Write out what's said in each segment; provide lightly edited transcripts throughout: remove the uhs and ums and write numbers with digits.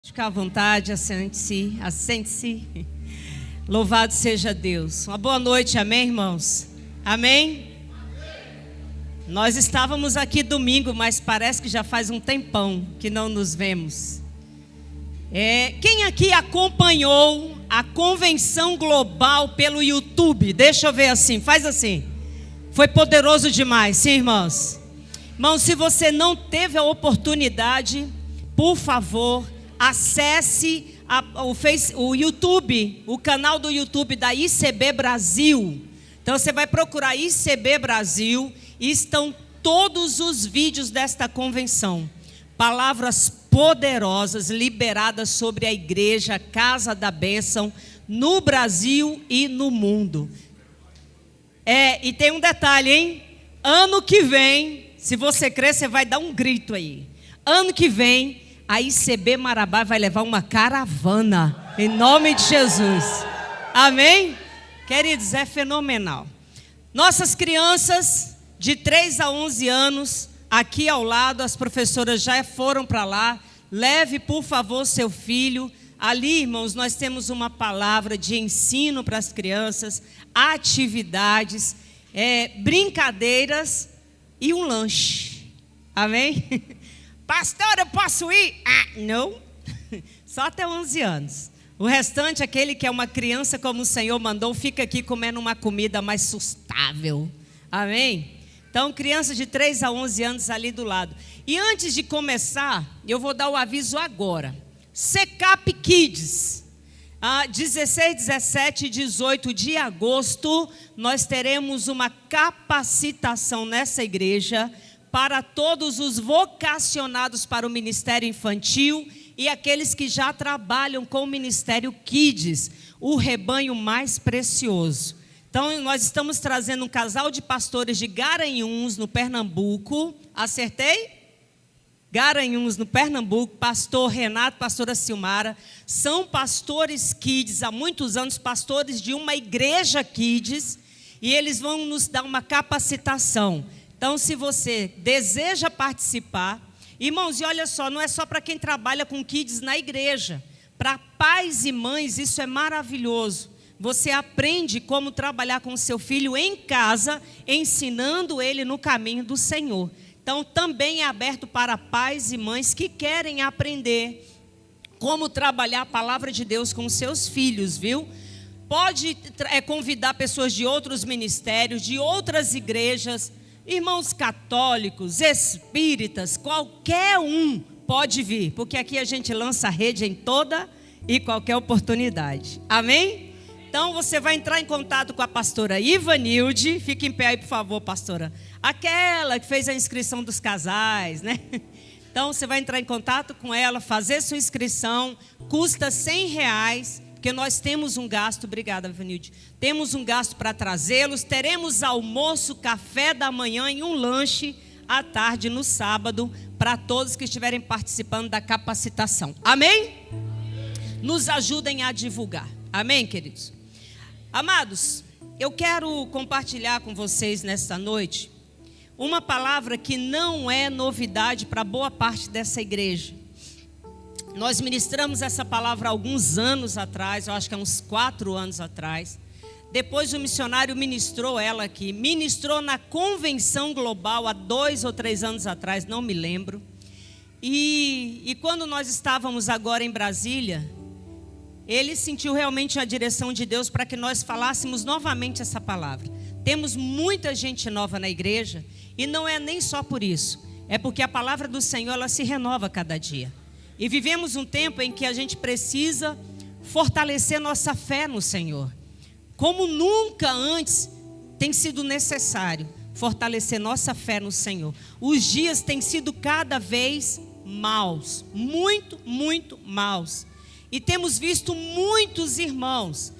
Fica à vontade, assente-se, assente-se. Louvado seja Deus. Uma boa noite, amém, irmãos? Amém? Nós estávamos aqui domingo, mas parece que já faz um tempão que não nos vemos. Quem aqui acompanhou a convenção global pelo YouTube? Deixa eu ver assim, faz assim. Foi poderoso demais, sim, irmãos? Irmãos, se você não teve a oportunidade, por favor, acesse o YouTube, o canal do YouTube da ICB Brasil. Então você vai procurar ICB Brasil e estão todos os vídeos desta convenção. Palavras poderosas liberadas sobre a igreja, Casa da Bênção, no Brasil e no mundo. E tem um detalhe, hein? Ano que vem, se você crer, você vai dar um grito aí. Ano que vem, a ICB Marabá vai levar uma caravana, em nome de Jesus. Amém? Queridos, é fenomenal. Nossas crianças de 3 a 11 anos, aqui ao lado, as professoras já foram para lá. Leve, por favor, seu filho. Ali, irmãos, nós temos uma palavra de ensino para as crianças, atividades, brincadeiras e um lanche. Amém? Pastor, eu posso ir? Não. Só até 11 anos. O restante, aquele que é uma criança como o Senhor mandou, fica aqui comendo uma comida mais sustável. Amém? Então, crianças de 3 a 11 anos ali do lado. E antes de começar, eu vou dar o aviso agora. Secap Kids. 16, 17 e 18 de agosto, nós teremos uma capacitação nessa igreja para todos os vocacionados para o ministério infantil e aqueles que já trabalham com o ministério Kids, o rebanho mais precioso. Então, nós estamos trazendo um casal de pastores de Garanhuns, no Pernambuco. Acertei? Garanhuns, no Pernambuco, pastor Renato, pastora Silmara. São pastores Kids, há muitos anos, pastores de uma igreja Kids, e eles vão nos dar uma capacitação. Então, se você deseja participar, irmãos, e olha só, não é só para quem trabalha com kids na igreja. Para pais e mães, isso é maravilhoso. Você aprende como trabalhar com o seu filho em casa, ensinando ele no caminho do Senhor. Então, também é aberto para pais e mães que querem aprender como trabalhar a palavra de Deus com os seus filhos, viu? Pode convidar pessoas de outros ministérios, de outras igrejas, irmãos católicos, espíritas, qualquer um pode vir, porque aqui a gente lança a rede em toda e qualquer oportunidade. Amém? Então você vai entrar em contato com a pastora Ivanilde. Fique em pé aí, por favor, pastora. Aquela que fez a inscrição dos casais, né? Então você vai entrar em contato com ela, fazer sua inscrição, custa R$100. Porque nós temos um gasto, obrigada, Vanilde. Temos um gasto para trazê-los. Teremos almoço, café da manhã e um lanche à tarde no sábado para todos que estiverem participando da capacitação. Amém? Nos ajudem a divulgar. Amém, queridos? Amados, eu quero compartilhar com vocês nesta noite uma palavra que não é novidade para boa parte dessa igreja. Nós ministramos essa palavra há alguns anos atrás, eu acho que há uns 4 anos atrás. Depois o missionário ministrou ela aqui, ministrou na convenção global há 2 ou 3 anos atrás, não me lembro. E quando nós estávamos agora em Brasília, ele sentiu realmente a direção de Deus para que nós falássemos novamente essa palavra. Temos muita gente nova na igreja e não é nem só por isso, é porque a palavra do Senhor ela se renova cada dia. E vivemos um tempo em que a gente precisa fortalecer nossa fé no Senhor. Como nunca antes tem sido necessário fortalecer nossa fé no Senhor. Os dias têm sido cada vez maus, muito, muito maus. E temos visto muitos irmãos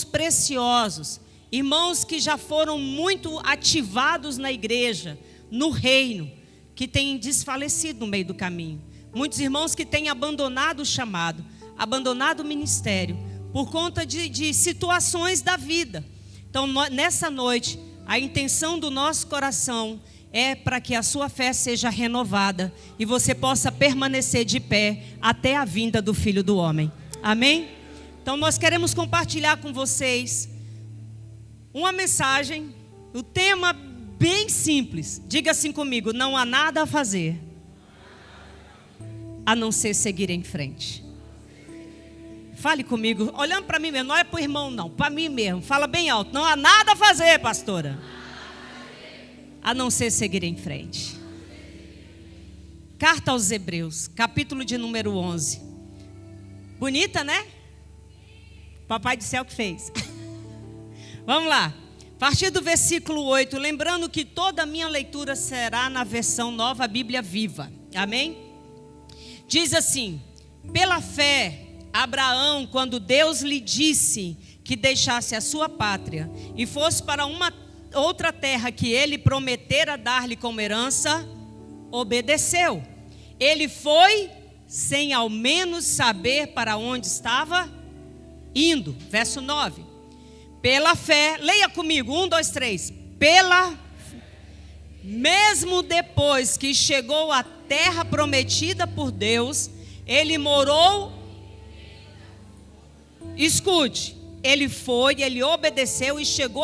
preciosos, irmãos que já foram muito ativados na igreja, no reino, que têm desfalecido no meio do caminho. Muitos irmãos que têm abandonado o chamado, abandonado o ministério, por conta de situações da vida. Então, nessa noite, a intenção do nosso coração é para que a sua fé seja renovada e você possa permanecer de pé até a vinda do Filho do Homem. Amém? Então nós queremos compartilhar com vocês uma mensagem, o tema bem simples. Diga assim comigo: não há nada a fazer a não ser seguir em frente. Fale comigo, olhando para mim mesmo, não é para o irmão não, para mim mesmo. Fala bem alto: não há nada a fazer, pastora, a não ser seguir em frente. Carta aos Hebreus, capítulo de número 11. Bonita, né? Papai do céu que fez. Vamos lá. A partir do versículo 8, lembrando que toda a minha leitura será na versão Nova Bíblia Viva. Amém? Diz assim: pela fé, Abraão, quando Deus lhe disse que deixasse a sua pátria e fosse para uma outra terra que ele prometera dar-lhe como herança, obedeceu. Ele foi sem ao menos saber para onde estava indo. Verso 9. Pela fé, leia comigo, 1, 2, 3. Mesmo depois que chegou à terra prometida por Deus, ele morou. Escute, ele foi, ele obedeceu e chegou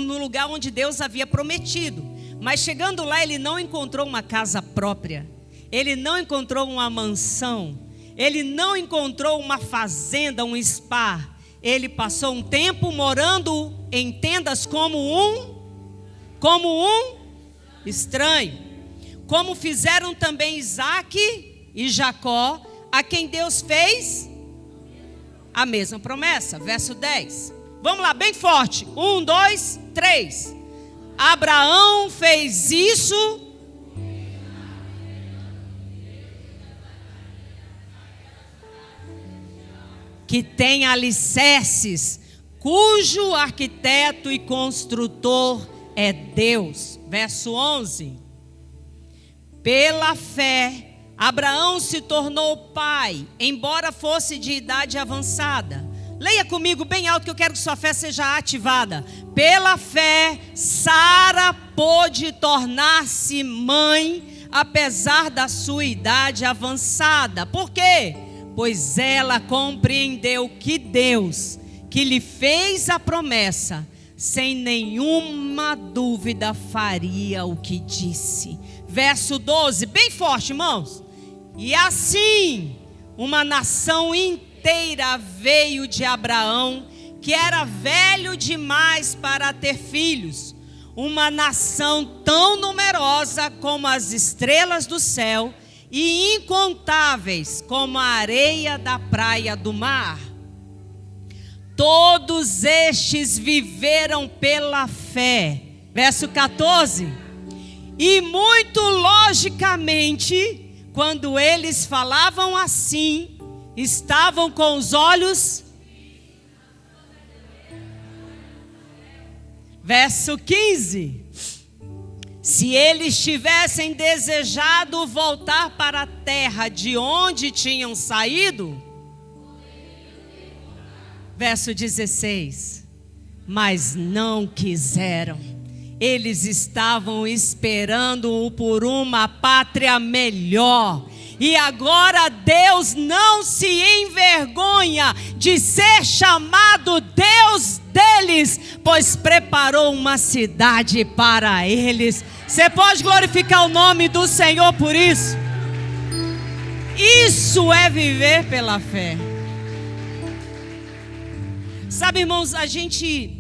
no lugar onde Deus havia prometido. Mas chegando lá, ele não encontrou uma casa própria, ele não encontrou uma mansão, ele não encontrou uma fazenda, um spa. Ele passou um tempo morando em tendas como um estranho. Como fizeram também Isaque e Jacó, a quem Deus fez a mesma promessa. Verso 10. Vamos lá, bem forte. 1, 2, 3. Abraão fez isso. Que tem alicerces, cujo arquiteto e construtor é Deus. Verso 11. Pela fé, Abraão se tornou pai, embora fosse de idade avançada. Leia comigo bem alto que eu quero que sua fé seja ativada. Pela fé, Sara pôde tornar-se mãe, apesar da sua idade avançada. Por quê? Pois ela compreendeu que Deus, que lhe fez a promessa, sem nenhuma dúvida faria o que disse. Verso 12, bem forte, irmãos. E assim, uma nação inteira veio de Abraão, que era velho demais para ter filhos. Uma nação tão numerosa como as estrelas do céu e incontáveis como a areia da praia do mar. Todos estes viveram pela fé. Verso 14. E muito logicamente, quando eles falavam assim, estavam com os olhos. Verso 15. Se eles tivessem desejado voltar para a terra de onde tinham saído. Verso 16. Mas não quiseram. Eles estavam esperando por uma pátria melhor. E agora Deus não se envergonha de ser chamado Deus deles, pois preparou uma cidade para eles. Você pode glorificar o nome do Senhor por isso? Isso é viver pela fé. Sabe, irmãos, a gente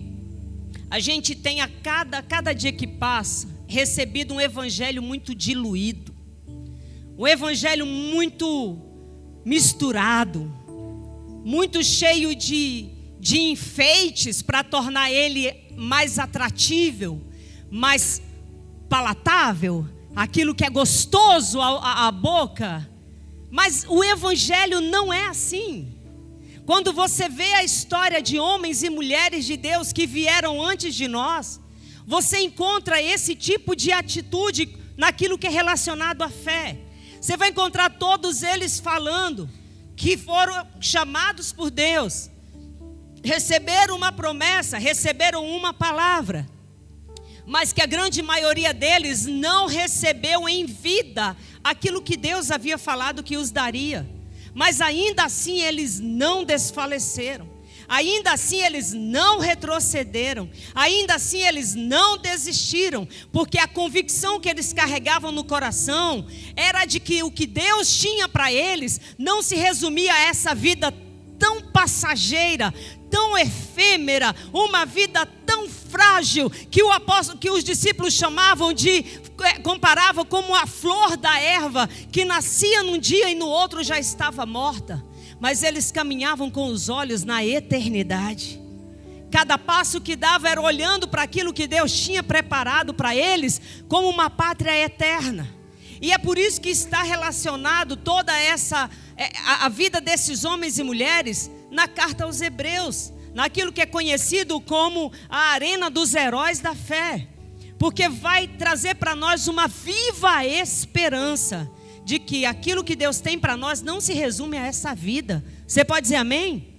tem a cada dia que passa recebido um evangelho muito diluído, um evangelho muito misturado, muito cheio de enfeites para tornar ele mais atratível, mais palatável, aquilo que é gostoso à boca. Mas o evangelho não é assim. Quando você vê a história de homens e mulheres de Deus que vieram antes de nós, você encontra esse tipo de atitude naquilo que é relacionado à fé. Você vai encontrar todos eles falando que foram chamados por Deus, receberam uma promessa, receberam uma palavra, mas que a grande maioria deles não recebeu em vida aquilo que Deus havia falado que os daria. Mas ainda assim eles não desfaleceram, ainda assim eles não retrocederam, ainda assim eles não desistiram, porque a convicção que eles carregavam no coração era de que o que Deus tinha para eles não se resumia a essa vida tão passageira, tão efêmera, uma vida tão frágil que os discípulos comparavam como a flor da erva que nascia num dia e no outro já estava morta. Mas eles caminhavam com os olhos na eternidade. Cada passo que dava era olhando para aquilo que Deus tinha preparado para eles como uma pátria eterna. E é por isso que está relacionado toda a vida desses homens e mulheres na carta aos Hebreus, naquilo que é conhecido como a arena dos heróis da fé, porque vai trazer para nós uma viva esperança de que aquilo que Deus tem para nós não se resume a essa vida. Você pode dizer amém?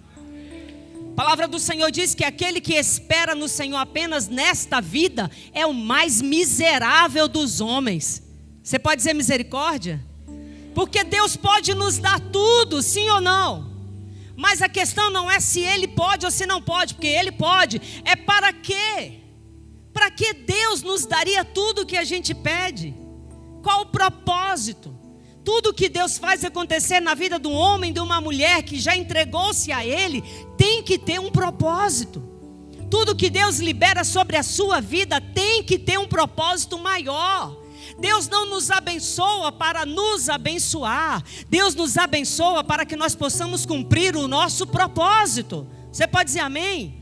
A palavra do Senhor diz que aquele que espera no Senhor apenas nesta vida é o mais miserável dos homens. Você pode dizer misericórdia? Porque Deus pode nos dar tudo, sim ou não? Mas a questão não é se Ele pode ou se não pode, porque Ele pode. É para quê? Para que Deus nos daria tudo o que a gente pede? Qual o propósito? Tudo que Deus faz acontecer na vida de um homem, de uma mulher que já entregou-se a Ele, tem que ter um propósito. Tudo que Deus libera sobre a sua vida tem que ter um propósito maior. Deus não nos abençoa para nos abençoar. Deus nos abençoa para que nós possamos cumprir o nosso propósito. Você pode dizer amém?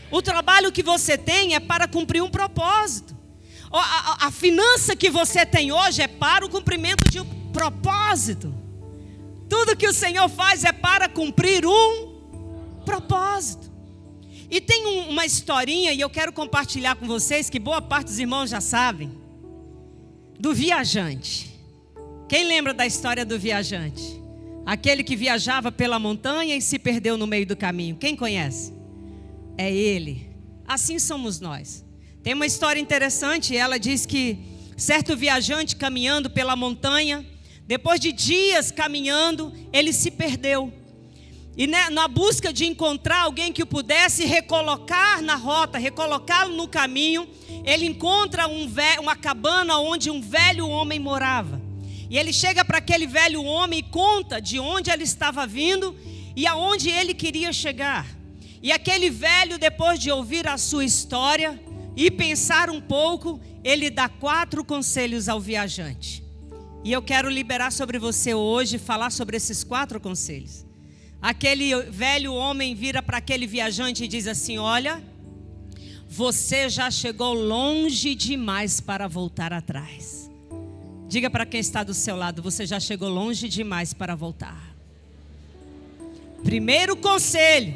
O trabalho que você tem é para cumprir um propósito. A finança que você tem hoje é para o cumprimento de um propósito. Tudo que o Senhor faz é para cumprir um propósito. E tem uma historinha, e eu quero compartilhar com vocês, que boa parte dos irmãos já sabem, do viajante. Quem lembra da história do viajante? Aquele que viajava pela montanha e se perdeu no meio do caminho. Quem conhece? É ele. Assim somos nós. Tem uma história interessante, ela diz que certo viajante caminhando pela montanha, depois de dias caminhando, ele se perdeu. E na busca de encontrar alguém que o pudesse recolocar na rota, recolocá-lo no caminho, ele encontra uma cabana onde um velho homem morava. E ele chega para aquele velho homem e conta de onde ele estava vindo e aonde ele queria chegar. E aquele velho, depois de ouvir a sua história e pensar um pouco, ele dá 4 conselhos ao viajante. E eu quero liberar sobre você hoje, falar sobre esses 4 conselhos. Aquele velho homem vira para aquele viajante e diz assim: olha, você já chegou longe demais para voltar atrás. Diga para quem está do seu lado: você já chegou longe demais para voltar. Primeiro conselho.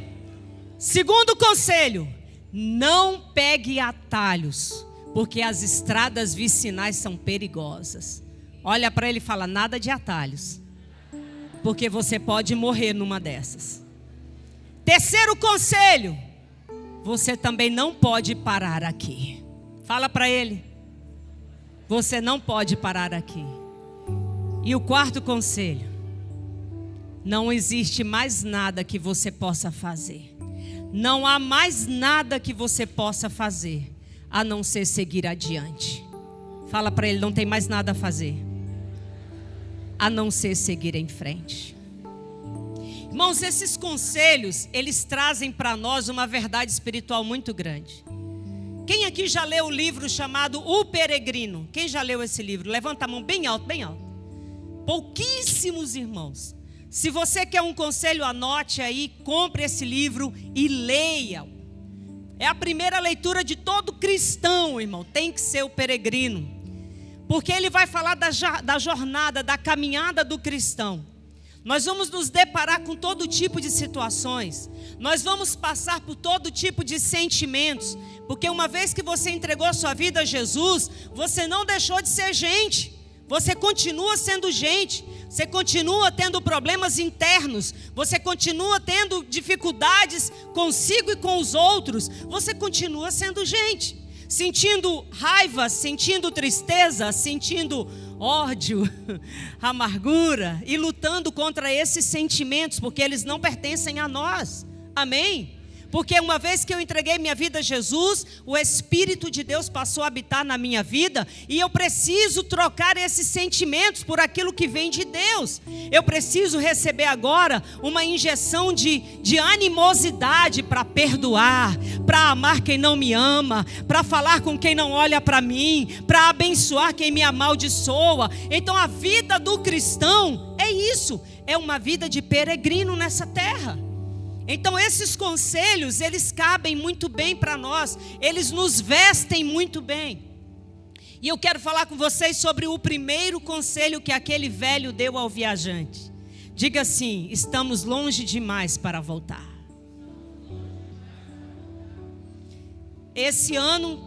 Segundo conselho: não pegue atalhos, porque as estradas vicinais são perigosas. Olha para ele e fala: nada de atalhos, porque você pode morrer numa dessas. Terceiro conselho: você também não pode parar aqui. Fala para ele: você não pode parar aqui. E o quarto conselho: não existe mais nada que você possa fazer. Não há mais nada que você possa fazer a não ser seguir adiante. Fala para ele: não tem mais nada a fazer a não ser seguir em frente. Irmãos, esses conselhos, eles trazem para nós uma verdade espiritual muito grande. Quem aqui já leu o livro chamado O Peregrino? Quem já leu esse livro? Levanta a mão bem alto, bem alto. Pouquíssimos irmãos. Se você quer um conselho, anote aí, compre esse livro e leia-o. É a primeira leitura de todo cristão, irmão. Tem que ser O Peregrino. Porque ele vai falar da jornada, da caminhada do cristão. Nós vamos nos deparar com todo tipo de situações. Nós vamos passar por todo tipo de sentimentos. Porque uma vez que você entregou sua vida a Jesus, você não deixou de ser gente. Você continua sendo gente. Você continua tendo problemas internos. Você continua tendo dificuldades consigo e com os outros. Você continua sendo gente. sentindo raiva, sentindo tristeza, sentindo ódio, amargura, e lutando contra esses sentimentos, porque eles não pertencem a nós. Amém? Porque uma vez que eu entreguei minha vida a Jesus, o Espírito de Deus passou a habitar na minha vida, e eu preciso trocar esses sentimentos por aquilo que vem de Deus. Eu preciso receber agora uma injeção de animosidade para perdoar, para amar quem não me ama, para falar com quem não olha para mim, para abençoar quem me amaldiçoa. Então a vida do cristão é isso, é uma vida de peregrino nessa terra. Então esses conselhos, eles cabem muito bem para nós, eles nos vestem muito bem. E eu quero falar com vocês sobre o primeiro conselho que aquele velho deu ao viajante. Diga assim: estamos longe demais para voltar. Esse ano,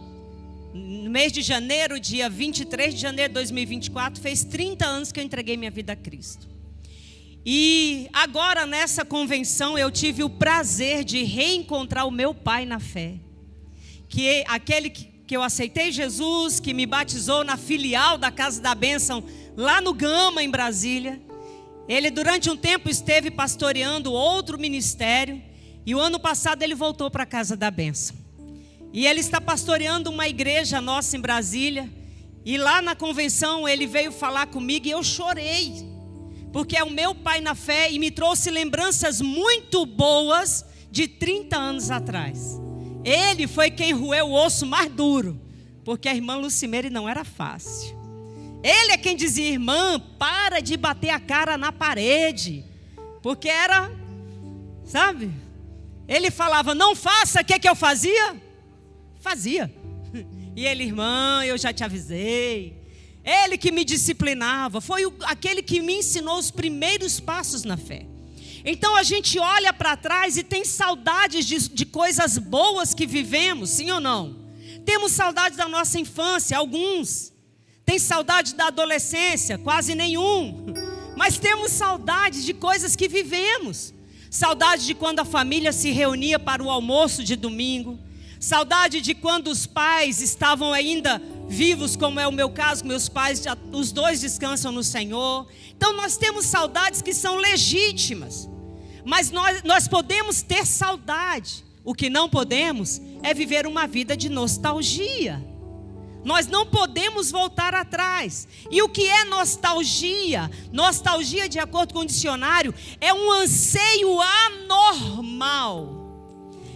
no mês de janeiro, dia 23 de janeiro de 2024, fez 30 anos que eu entreguei minha vida a Cristo. E agora nessa convenção eu tive o prazer de reencontrar o meu pai na fé. Que aquele que eu aceitei Jesus, que me batizou na filial da Casa da Bênção, lá no Gama, em Brasília. Ele durante um tempo esteve pastoreando outro ministério. E o ano passado ele voltou para a Casa da Bênção. E ele está pastoreando uma igreja nossa em Brasília. E lá na convenção ele veio falar comigo e eu chorei. Porque é o meu pai na fé e me trouxe lembranças muito boas de 30 anos atrás. Ele foi quem roeu o osso mais duro, porque a irmã Lucimere não era fácil. Ele é quem dizia: irmã, para de bater a cara na parede, porque era, sabe? Ele falava: não faça, o que eu fazia? Fazia. E ele: irmã, eu já te avisei. Ele que me disciplinava, foi aquele que me ensinou os primeiros passos na fé. Então a gente olha para trás e tem saudades de coisas boas que vivemos, sim ou não? Temos saudades da nossa infância, alguns. Tem saudade da adolescência, quase nenhum. Mas temos saudades de coisas que vivemos. Saudade de quando a família se reunia para o almoço de domingo. Saudade de quando os pais estavam ainda vivos, como é o meu caso, meus pais, os dois descansam no Senhor. Então nós temos saudades que são legítimas, mas nós podemos ter saudade. O que não podemos é viver uma vida de nostalgia. Nós não podemos voltar atrás. E o que é nostalgia? Nostalgia, de acordo com o dicionário, é um anseio anormal.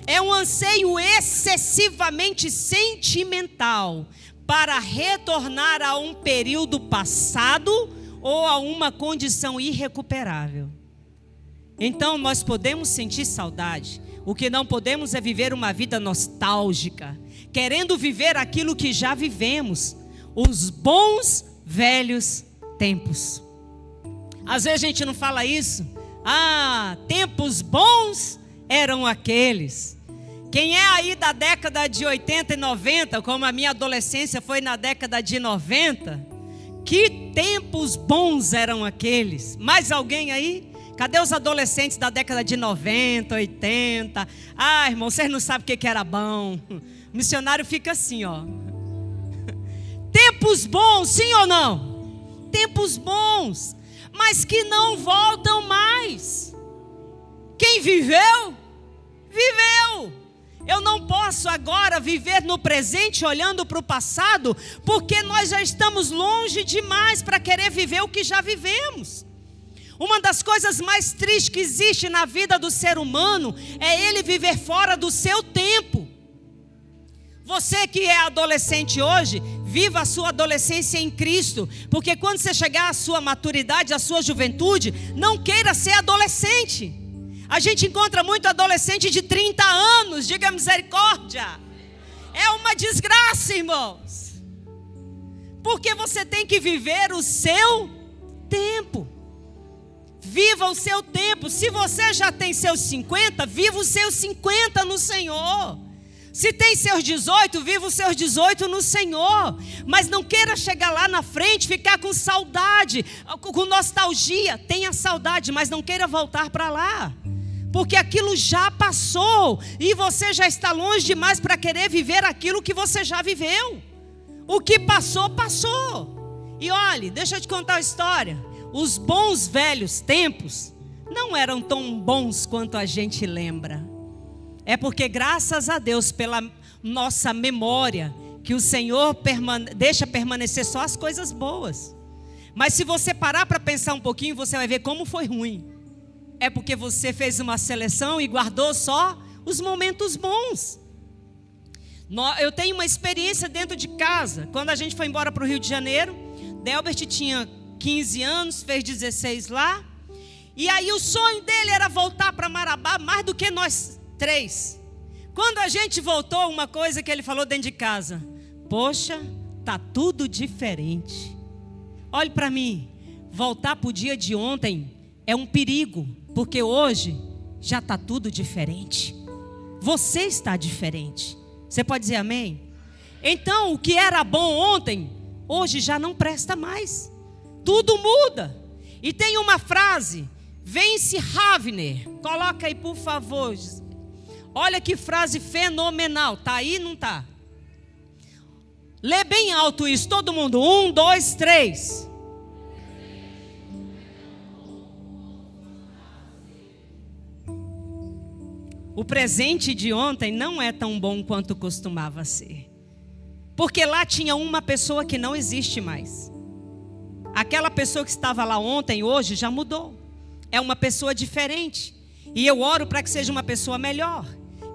É um anseio excessivamente sentimental para retornar a um período passado ou a uma condição irrecuperável. Então nós podemos sentir saudade. O que não podemos é viver uma vida nostálgica, querendo viver aquilo que já vivemos, os bons velhos tempos. Às vezes a gente não fala isso. Tempos bons eram aqueles. Quem é aí da década de 80 e 90, como a minha adolescência foi na década de 90, que tempos bons eram aqueles. Mais alguém aí? Cadê os adolescentes da década de 90, 80? Irmão, vocês não sabem o que era bom. O missionário fica assim, ó. Tempos bons, sim ou não? Tempos bons, mas que não voltam mais. Quem viveu, viveu. Eu não posso agora viver no presente olhando para o passado, porque nós já estamos longe demais para querer viver o que já vivemos. Uma das coisas mais tristes que existe na vida do ser humano é ele viver fora do seu tempo. Você que é adolescente hoje, viva a sua adolescência em Cristo, porque quando você chegar à sua maturidade, à sua juventude, não queira ser adolescente. A gente encontra muito adolescente de 30 anos, diga misericórdia. É uma desgraça, irmãos. Porque você tem que viver o seu tempo. Viva o seu tempo. Se você já tem seus 50, viva os seus 50 no Senhor. Se tem seus 18, viva os seus 18 no Senhor. Mas não queira chegar lá na frente, ficar com saudade, com nostalgia. Tenha saudade, mas não queira voltar para lá. porque aquilo já passou e você já está longe demais para querer viver aquilo que você já viveu. O que passou, passou. E olhe, deixa eu te contar uma história. Os bons velhos tempos não eram tão bons quanto a gente lembra. É porque graças a Deus pela nossa memória que o Senhor deixa permanecer só as coisas boas. Mas se você parar para pensar um pouquinho, você vai ver como foi ruim. É porque você fez uma seleção e guardou só os momentos bons. Eu tenho uma experiência dentro de casa. Quando a gente foi embora para o Rio de Janeiro, Delbert tinha 15 anos, fez 16 lá. E aí o sonho dele era voltar para Marabá mais do que nós três. Quando a gente voltou, uma coisa que ele falou dentro de casa: poxa, tá tudo diferente. Olhe para mim, voltar para o dia de ontem é um perigo, porque hoje já está tudo diferente. Você está diferente. Você pode dizer amém? Então, o que era bom ontem, hoje já não presta mais. Tudo muda. E tem uma frase, Vence Havner. Coloca aí, por favor. Olha que frase fenomenal. Está aí, não está? Lê bem alto isso, todo mundo. 1, 2, 3. O presente de ontem não é tão bom quanto costumava ser. Porque lá tinha uma pessoa que não existe mais. Aquela pessoa que estava lá ontem, hoje já mudou. É uma pessoa diferente. E eu oro para que seja uma pessoa melhor,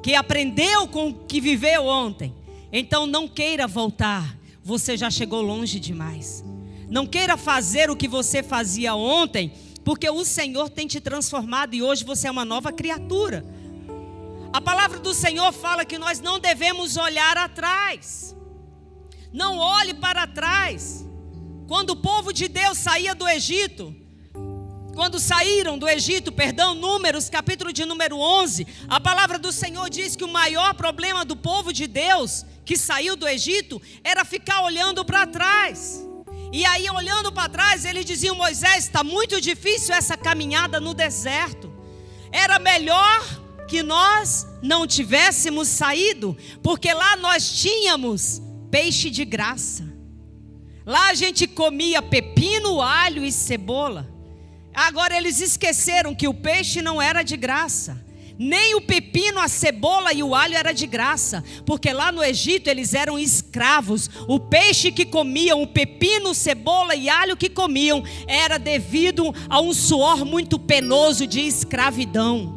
que aprendeu com o que viveu ontem. Então não queira voltar. Você já chegou longe demais. Não queira fazer o que você fazia ontem, porque o Senhor tem te transformado e hoje você é uma nova criatura. A palavra do Senhor fala que nós não devemos olhar atrás. Não olhe para trás. Quando o povo de Deus saía do Egito, quando saíram do Egito, Números, capítulo de número 11, a palavra do Senhor diz que o maior problema do povo de Deus, que saiu do Egito, era ficar olhando para trás. E aí, olhando para trás, eles diziam: Moisés, está muito difícil essa caminhada no deserto. Era melhor que nós não tivéssemos saído, porque lá nós tínhamos peixe de graça. Lá a gente comia pepino, alho e cebola. Agora eles esqueceram que o peixe não era de graça. Nem o pepino, a cebola e o alho era de graça, porque lá no Egito eles eram escravos. O peixe que comiam, o pepino, cebola e alho que comiam, era devido a um suor muito penoso de escravidão.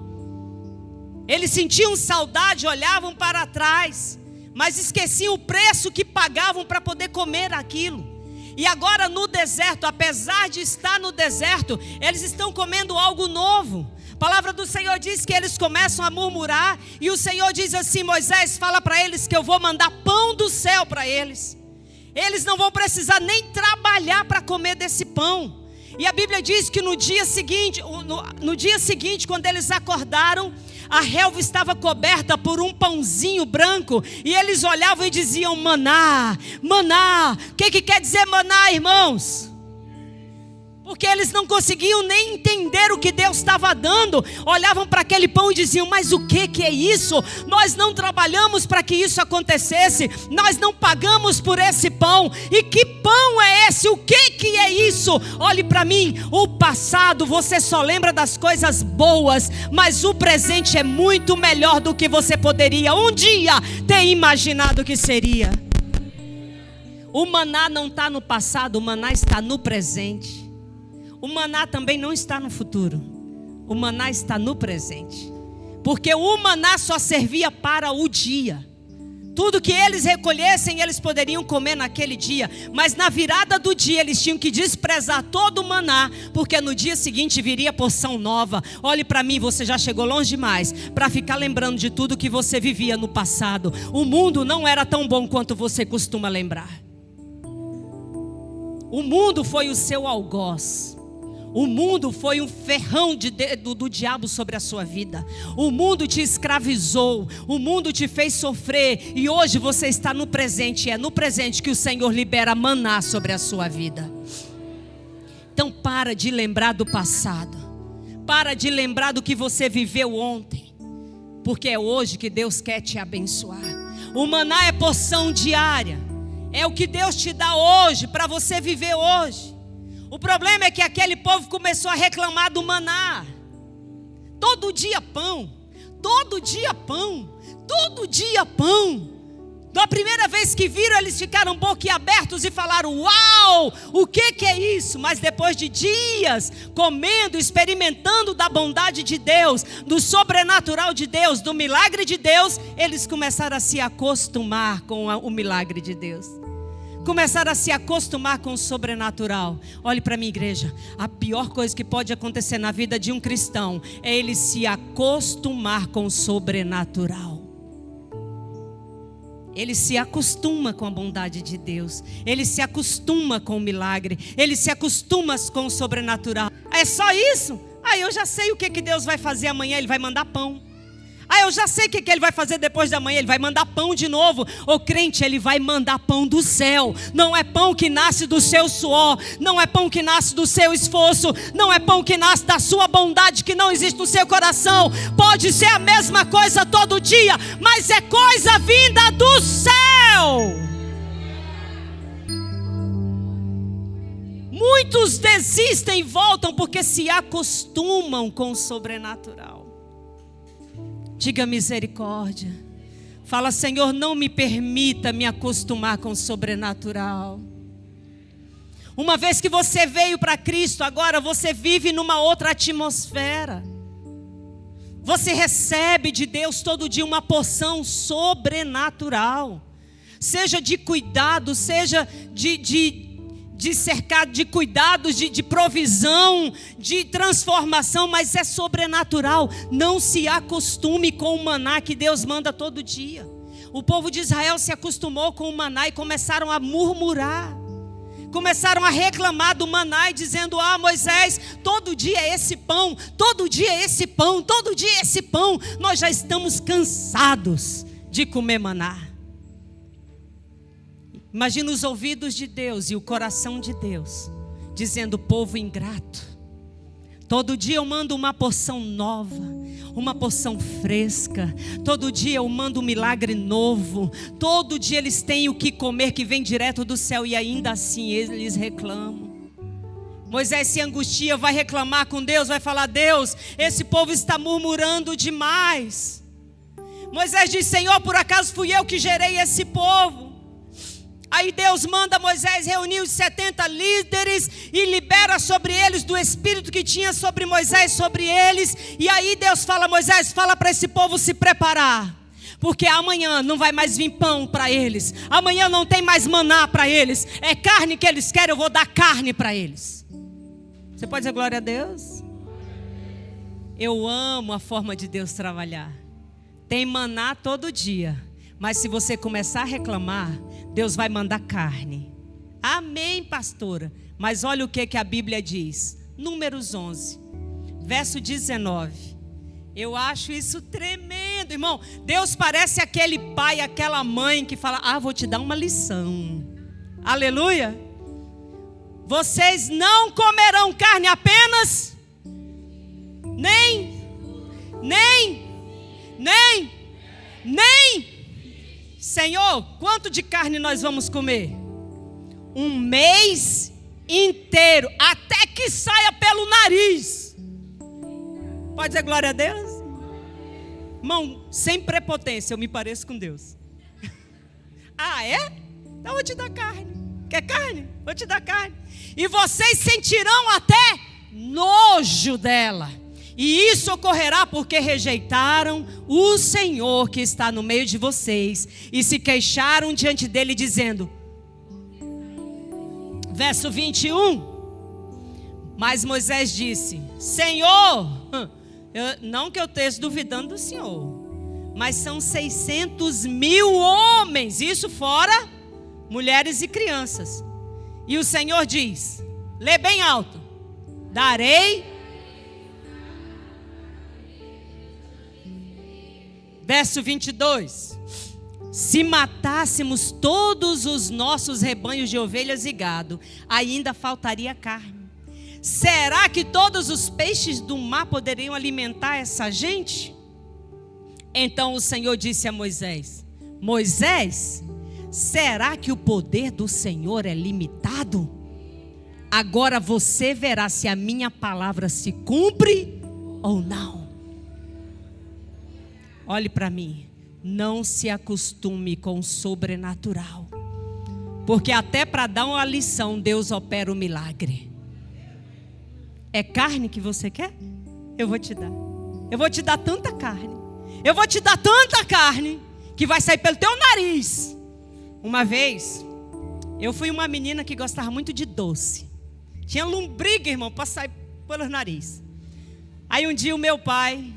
Eles sentiam saudade, olhavam para trás, mas esqueciam o preço que pagavam para poder comer aquilo. E agora no deserto, apesar de estar no deserto, eles estão comendo algo novo. A palavra do Senhor diz que eles começam a murmurar, e o Senhor diz assim: Moisés, fala para eles que eu vou mandar pão do céu para eles. Eles não vão precisar nem trabalhar para comer desse pão. E a Bíblia diz que no dia seguinte, quando eles acordaram, a relva estava coberta por um pãozinho branco, e eles olhavam e diziam: maná, maná. O que quer dizer maná, irmãos? Porque eles não conseguiam nem entender o que Deus estava dando. Olhavam para aquele pão e diziam: mas o que é isso? Nós não trabalhamos para que isso acontecesse. Nós não pagamos por esse pão. E que pão é esse? O que é isso? Olhe para mim. O passado você só lembra das coisas boas, mas o presente é muito melhor do que você poderia um dia ter imaginado que seria. O maná não está no passado, o maná está no presente. O maná também não está no futuro. O maná está no presente. Porque o maná só servia para o dia. Tudo que eles recolhessem, eles poderiam comer naquele dia. Mas na virada do dia, eles tinham que desprezar todo o maná, porque no dia seguinte viria porção nova. Olhe para mim, você já chegou longe demais para ficar lembrando de tudo que você vivia no passado. O mundo não era tão bom quanto você costuma lembrar. O mundo foi o seu algoz. O mundo foi um ferrão do diabo sobre a sua vida. O mundo te escravizou. O mundo te fez sofrer. E hoje você está no presente. É no presente que o Senhor libera maná sobre a sua vida. Então para de lembrar do passado. Para de lembrar do que você viveu ontem, porque é hoje que Deus quer te abençoar. O maná é porção diária, é o que Deus te dá hoje, para você viver hoje. O problema é que aquele povo começou a reclamar do maná. Todo dia pão, todo dia pão, todo dia pão. Da primeira vez que viram, eles ficaram boquiabertos e falaram: uau, o que é isso? Mas depois de dias comendo, experimentando da bondade de Deus, do sobrenatural de Deus, do milagre de Deus, eles começaram a se acostumar com o milagre de Deus. Começaram a se acostumar com o sobrenatural. Olhe para mim, igreja, a pior coisa que pode acontecer na vida de um cristão é ele se acostumar com o sobrenatural. Ele se acostuma com a bondade de Deus, ele se acostuma com o milagre, ele se acostuma com o sobrenatural. É só isso? Eu já sei o que Deus vai fazer amanhã, Ele vai mandar pão. Eu já sei o que Ele vai fazer depois da manhã, Ele vai mandar pão de novo. Ô crente, Ele vai mandar pão do céu. Não é pão que nasce do seu suor, não é pão que nasce do seu esforço, não é pão que nasce da sua bondade que não existe no seu coração. Pode ser a mesma coisa todo dia, mas é coisa vinda do céu. Muitos desistem e voltam porque se acostumam com o sobrenatural. Diga misericórdia. Fala: Senhor, não me permita me acostumar com o sobrenatural. Uma vez que você veio para Cristo, agora você vive numa outra atmosfera. Você recebe de Deus todo dia uma porção sobrenatural. Seja de cuidado, seja de cercado de cuidados, de provisão, de transformação, mas é sobrenatural. Não se acostume com o maná que Deus manda todo dia. O povo de Israel se acostumou com o maná e começaram a murmurar. Começaram a reclamar do maná e dizendo: Moisés, todo dia é esse pão, todo dia é esse pão, todo dia é esse pão. Nós já estamos cansados de comer maná. Imagina os ouvidos de Deus e o coração de Deus dizendo: povo ingrato, todo dia eu mando uma porção nova, uma porção fresca, todo dia eu mando um milagre novo, todo dia eles têm o que comer que vem direto do céu, e ainda assim eles reclamam. Moisés se angustia, vai reclamar com Deus, vai falar: Deus, esse povo está murmurando demais. Moisés diz: Senhor, por acaso fui eu que gerei esse povo? Aí Deus manda Moisés reunir os 70 líderes e libera sobre eles do espírito que tinha sobre Moisés, sobre eles. E aí Deus fala: Moisés, fala para esse povo se preparar, porque amanhã não vai mais vir pão para eles, amanhã não tem mais maná para eles, é carne que eles querem, eu vou dar carne para eles. Você pode dizer glória a Deus? Eu amo a forma de Deus trabalhar. Tem maná todo dia, mas se você começar a reclamar, Deus vai mandar carne. Amém, pastora? Mas olha o que a Bíblia diz. Números 11, verso 19. Eu acho isso tremendo, irmão. Deus parece aquele pai, aquela mãe que fala: vou te dar uma lição. Aleluia. Vocês não comerão carne apenas, nem. Senhor, quanto de carne nós vamos comer? Um mês inteiro, até que saia pelo nariz. Pode dizer glória a Deus? Irmão, sem prepotência, eu me pareço com Deus. É? Então eu vou te dar carne. Quer carne? Vou te dar carne. E vocês sentirão até nojo dela. E isso ocorrerá porque rejeitaram o Senhor que está no meio de vocês e se queixaram diante dele dizendo, verso 21, mas Moisés disse: Senhor, não que eu esteja duvidando do Senhor, mas são 600.000 homens, isso fora mulheres e crianças. E o Senhor diz, lê bem alto, darei. Verso 22, se matássemos todos os nossos rebanhos de ovelhas e gado, ainda faltaria carne. será que todos os peixes do mar poderiam alimentar essa gente? Então o Senhor disse a Moisés: Moisés, será que o poder do Senhor é limitado? Agora você verá se a minha palavra se cumpre ou não. Olhe para mim, não se acostume com o sobrenatural, porque até para dar uma lição Deus opera o milagre. É carne que você quer? Eu vou te dar. Eu vou te dar tanta carne. Eu vou te dar tanta carne que vai sair pelo teu nariz. Uma vez, eu fui uma menina que gostava muito de doce. Tinha lombriga, irmão, para sair pelo nariz. Aí um dia o meu pai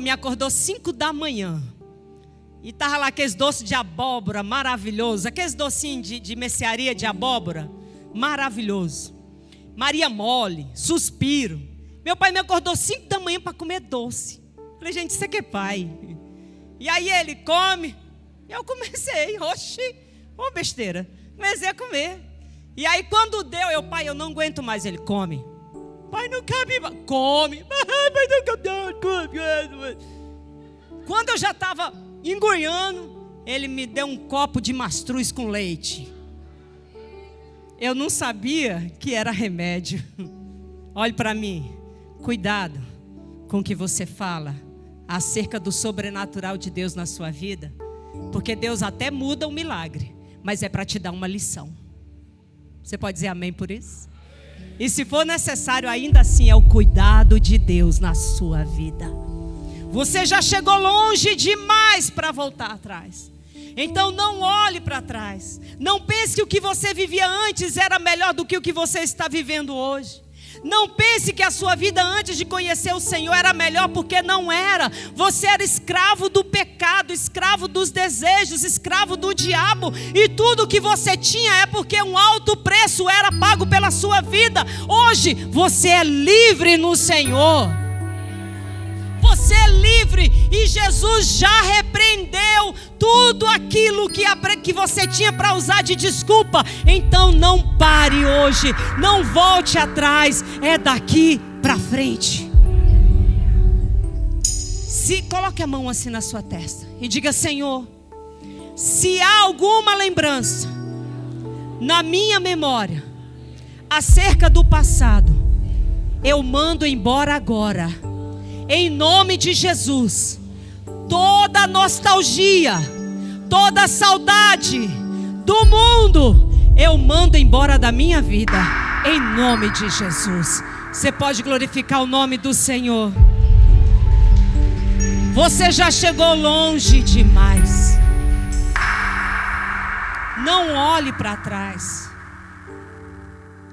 me acordou 5 da manhã. E estava lá aqueles doces de abóbora, maravilhoso. Aqueles docinhos de mercearia de abóbora, maravilhoso. Maria mole, suspiro. Meu pai me acordou 5 da manhã para comer doce. Falei, gente, você que é pai. E aí ele come. Eu comecei, oxi, ô besteira. Comecei a comer. E aí quando deu, pai, eu não aguento mais. Ele, come. Pai, não cabe mais. Come. Pai, não cabe mais. Come. Quando eu já estava engurhando, ele me deu um copo de mastruz com leite. Eu não sabia que era remédio. Olhe para mim. Cuidado com o que você fala acerca do sobrenatural de Deus na sua vida. Porque Deus até muda o milagre, mas é para te dar uma lição. Você pode dizer amém por isso? E se for necessário, ainda assim é o cuidado de Deus na sua vida. Você já chegou longe demais para voltar atrás. Então não olhe para trás. Não pense que o que você vivia antes era melhor do que o que você está vivendo hoje. Não pense que a sua vida antes de conhecer o Senhor era melhor, porque não era. Você era escravo do pecado, escravo dos desejos, escravo do diabo. E tudo que você tinha é porque um alto preço era pago pela sua vida. Hoje você é livre no Senhor. Você é livre e Jesus já repreendeu tudo aquilo que você tinha para usar de desculpa. Então não pare hoje, não volte atrás, é daqui para frente. Coloque a mão assim na sua testa e diga: Senhor, se há alguma lembrança na minha memória acerca do passado, eu mando embora agora. Em nome de Jesus, toda nostalgia, toda saudade do mundo, eu mando embora da minha vida, em nome de Jesus. Você pode glorificar o nome do Senhor. Você já chegou longe demais. Não olhe para trás.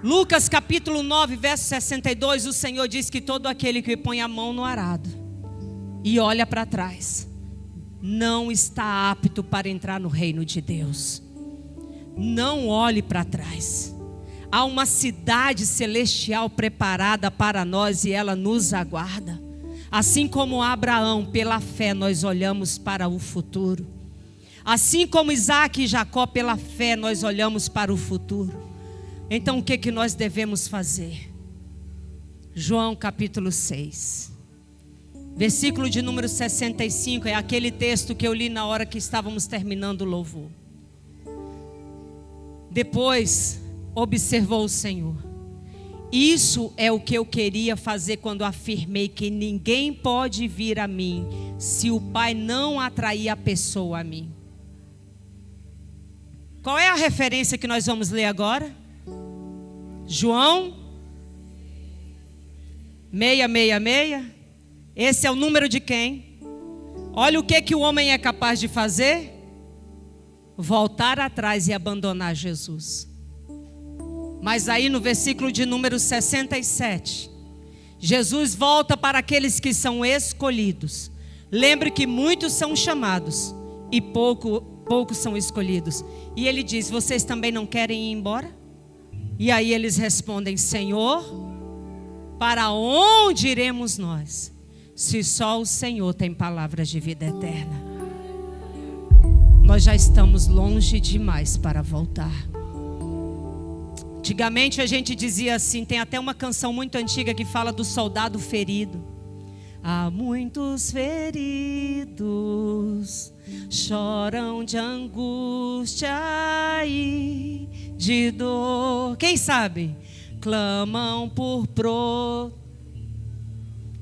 Lucas capítulo 9, verso 62, o Senhor diz que todo aquele que põe a mão no arado e olha para trás, não está apto para entrar no reino de Deus. Não olhe para trás. Há uma cidade celestial preparada para nós e ela nos aguarda. Assim como Abraão, pela fé, nós olhamos para o futuro. Assim como Isaac e Jacó, pela fé, nós olhamos para o futuro. Então o que nós devemos fazer? João capítulo 6, versículo de número 65, é aquele texto que eu li na hora que estávamos terminando o louvor. Depois observou o Senhor: isso é o que eu queria fazer quando afirmei que ninguém pode vir a mim se o Pai não atrair a pessoa a mim. Qual é a referência que nós vamos ler agora? João 666. Esse é o número de quem? Olha o que o homem é capaz de fazer: voltar atrás e abandonar Jesus. Mas aí no versículo de número 67, Jesus volta para aqueles que são escolhidos. Lembre que muitos são chamados e poucos são escolhidos. E ele diz: vocês também não querem ir embora? E aí eles respondem: Senhor, para onde iremos nós, se só o Senhor tem palavras de vida eterna? Nós já estamos longe demais para voltar. Antigamente a gente dizia assim, tem até uma canção muito antiga que fala do soldado ferido. Há muitos feridos, choram de angústia e de dor. Quem sabe? Clamam por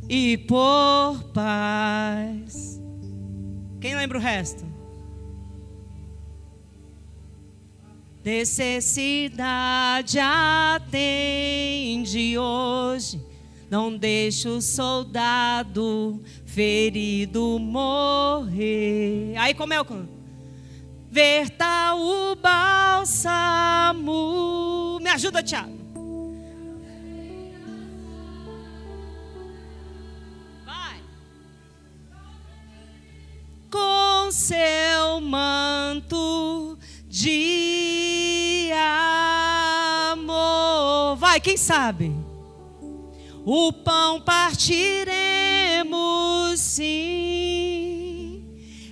e por paz. Quem lembra o resto? Necessidade atende hoje, não deixa o soldado ferido morrer. Aí como é o canto? Verta o bálsamo. Me ajuda, Tiago. Vai. Com seu manto de amor. Vai, quem sabe? O pão partiremos, sim.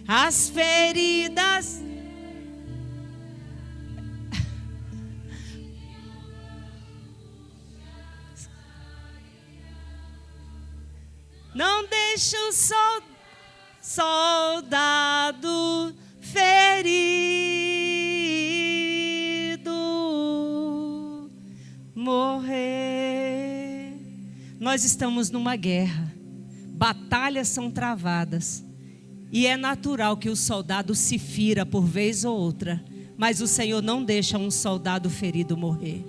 As feridas. Não deixa o soldado ferido morrer. Nós estamos numa guerra, batalhas são travadas, e é natural que o soldado se fira por vez ou outra, mas o Senhor não deixa um soldado ferido morrer.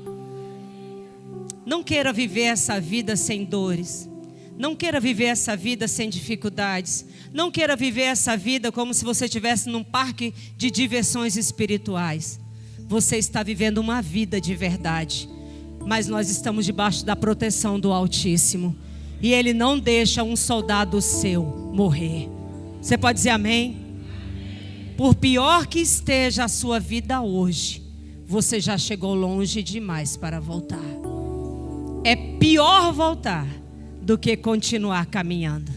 Não queira viver essa vida sem dores. Não queira viver essa vida sem dificuldades. Não queira viver essa vida como se você estivesse num parque de diversões espirituais. Você está vivendo uma vida de verdade. Mas nós estamos debaixo da proteção do Altíssimo. E Ele não deixa um soldado seu morrer. Você pode dizer amém? Por pior que esteja a sua vida hoje, você já chegou longe demais para voltar. É pior voltar do que continuar caminhando.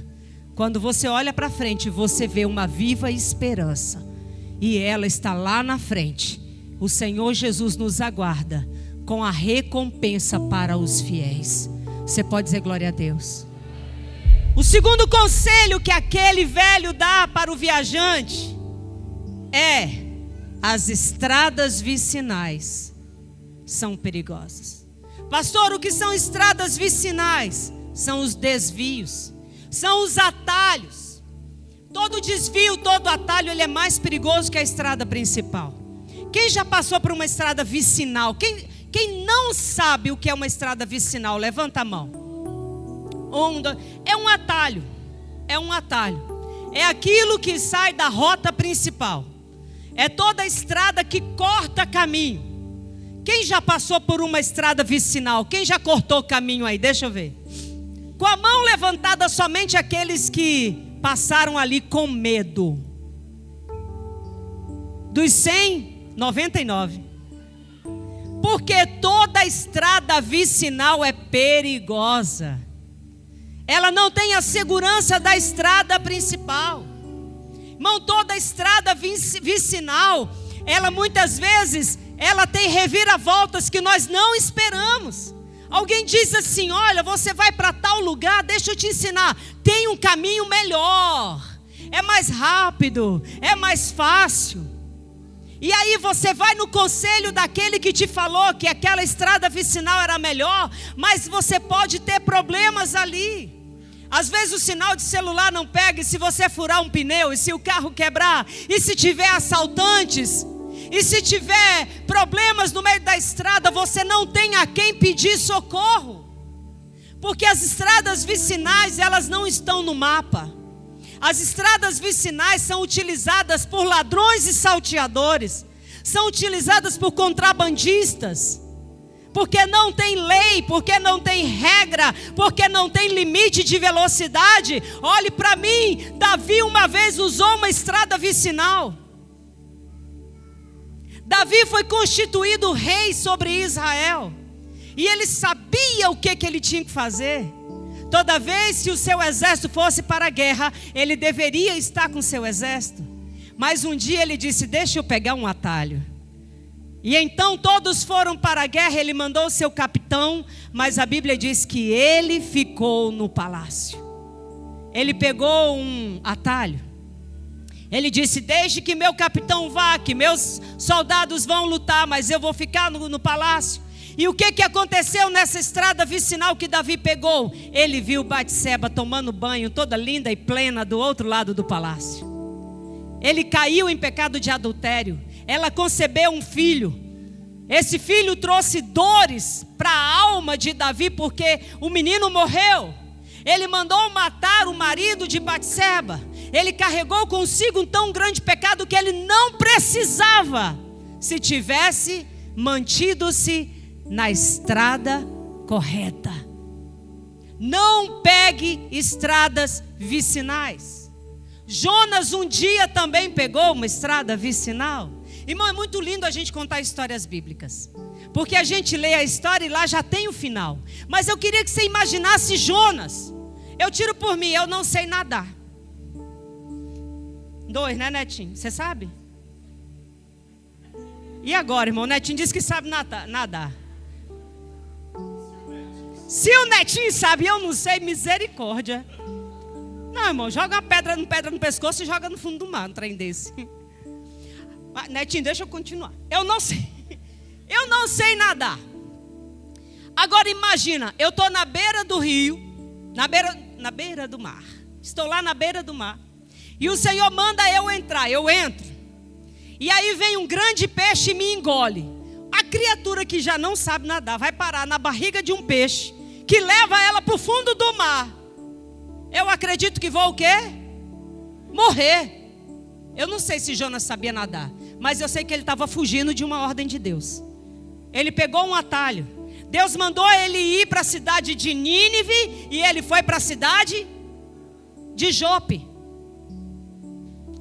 Quando você olha para frente, você vê uma viva esperança, e ela está lá na frente. O Senhor Jesus nos aguarda com a recompensa para os fiéis. Você pode dizer glória a Deus? O segundo conselho que aquele velho dá para o viajante é: as estradas vicinais são perigosas. Pastor, o que são estradas vicinais? São os desvios, são os atalhos. Todo desvio, todo atalho, ele é mais perigoso que a estrada principal. Quem já passou por uma estrada vicinal? Quem não sabe o que é uma estrada vicinal? Levanta a mão. É um atalho. É um atalho. É aquilo que sai da rota principal. É toda a estrada que corta caminho. Quem já passou por uma estrada vicinal? Quem já cortou caminho aí? Deixa eu ver. Com a mão levantada, somente aqueles que passaram ali com medo. Dos 100, 99. Porque toda estrada vicinal é perigosa. Ela não tem a segurança da estrada principal. Irmão, toda estrada vicinal, ela muitas vezes, ela tem reviravoltas que nós não esperamos. Alguém diz assim: olha, você vai para tal lugar, deixa eu te ensinar. Tem um caminho melhor. É mais rápido, é mais fácil. E aí você vai no conselho daquele que te falou que aquela estrada vicinal era melhor, mas você pode ter problemas ali. Às vezes o sinal de celular não pega, e se você furar um pneu, e se o carro quebrar, e se tiver assaltantes, e se tiver problemas no meio da estrada, você não tem a quem pedir socorro. Porque as estradas vicinais, elas não estão no mapa. As estradas vicinais são utilizadas por ladrões e salteadores. São utilizadas por contrabandistas. Porque não tem lei, porque não tem regra, porque não tem limite de velocidade. Olhe para mim, Davi uma vez usou uma estrada vicinal. Davi foi constituído rei sobre Israel. E ele sabia o que ele tinha que fazer. Toda vez que o seu exército fosse para a guerra, ele deveria estar com seu exército. Mas um dia ele disse: deixa eu pegar um atalho. E então todos foram para a guerra, ele mandou o seu capitão, mas a Bíblia diz que ele ficou no palácio. Ele pegou um atalho. Ele disse: desde que meu capitão vá, que meus soldados vão lutar, mas eu vou ficar no palácio. E o que aconteceu nessa estrada vicinal que Davi pegou? Ele viu Batseba tomando banho, toda linda e plena, do outro lado do palácio. Ele caiu em pecado de adultério. Ela concebeu um filho. Esse filho trouxe dores para a alma de Davi, porque o menino morreu. Ele mandou matar o marido de Batseba. Ele carregou consigo um tão grande pecado que ele não precisava, se tivesse mantido-se na estrada correta. Não pegue estradas vicinais. Jonas um dia também pegou uma estrada vicinal. Irmão, é muito lindo a gente contar histórias bíblicas, porque a gente lê a história e lá já tem o final. Mas eu queria que você imaginasse Jonas. Eu tiro por mim, eu não sei nadar. 2, né, Netinho? Você sabe? E agora, irmão? O Netinho disse que sabe nadar. Se o Netinho sabe, eu não sei, misericórdia. Não, irmão, joga uma pedra no pescoço e joga no fundo do mar, um trem desse. Netinho, deixa eu continuar. Eu não sei nadar. Agora imagina, eu estou na beira do rio, na beira do mar. Estou lá na beira do mar. E o Senhor manda eu entrar, eu entro. E aí vem um grande peixe e me engole. A criatura que já não sabe nadar vai parar na barriga de um peixe, que leva ela para o fundo do mar. Eu acredito que vou o quê? Morrer. Eu não sei se Jonas sabia nadar, mas eu sei que ele estava fugindo de uma ordem de Deus. Ele pegou um atalho. Deus mandou ele ir para a cidade de Nínive, e ele foi para a cidade de Jope.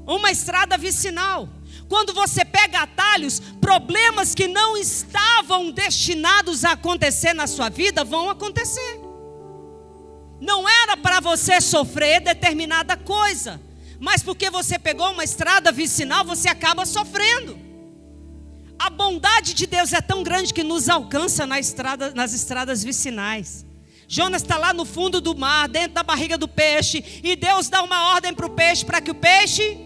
Uma estrada vicinal. Quando você pega atalhos, problemas que não estavam destinados a acontecer na sua vida vão acontecer. Não era para você sofrer determinada coisa, mas porque você pegou uma estrada vicinal, você acaba sofrendo. A bondade de Deus é tão grande que nos alcança nas estradas vicinais. Jonas está lá no fundo do mar, dentro da barriga do peixe, e Deus dá uma ordem para o peixe, para que o peixe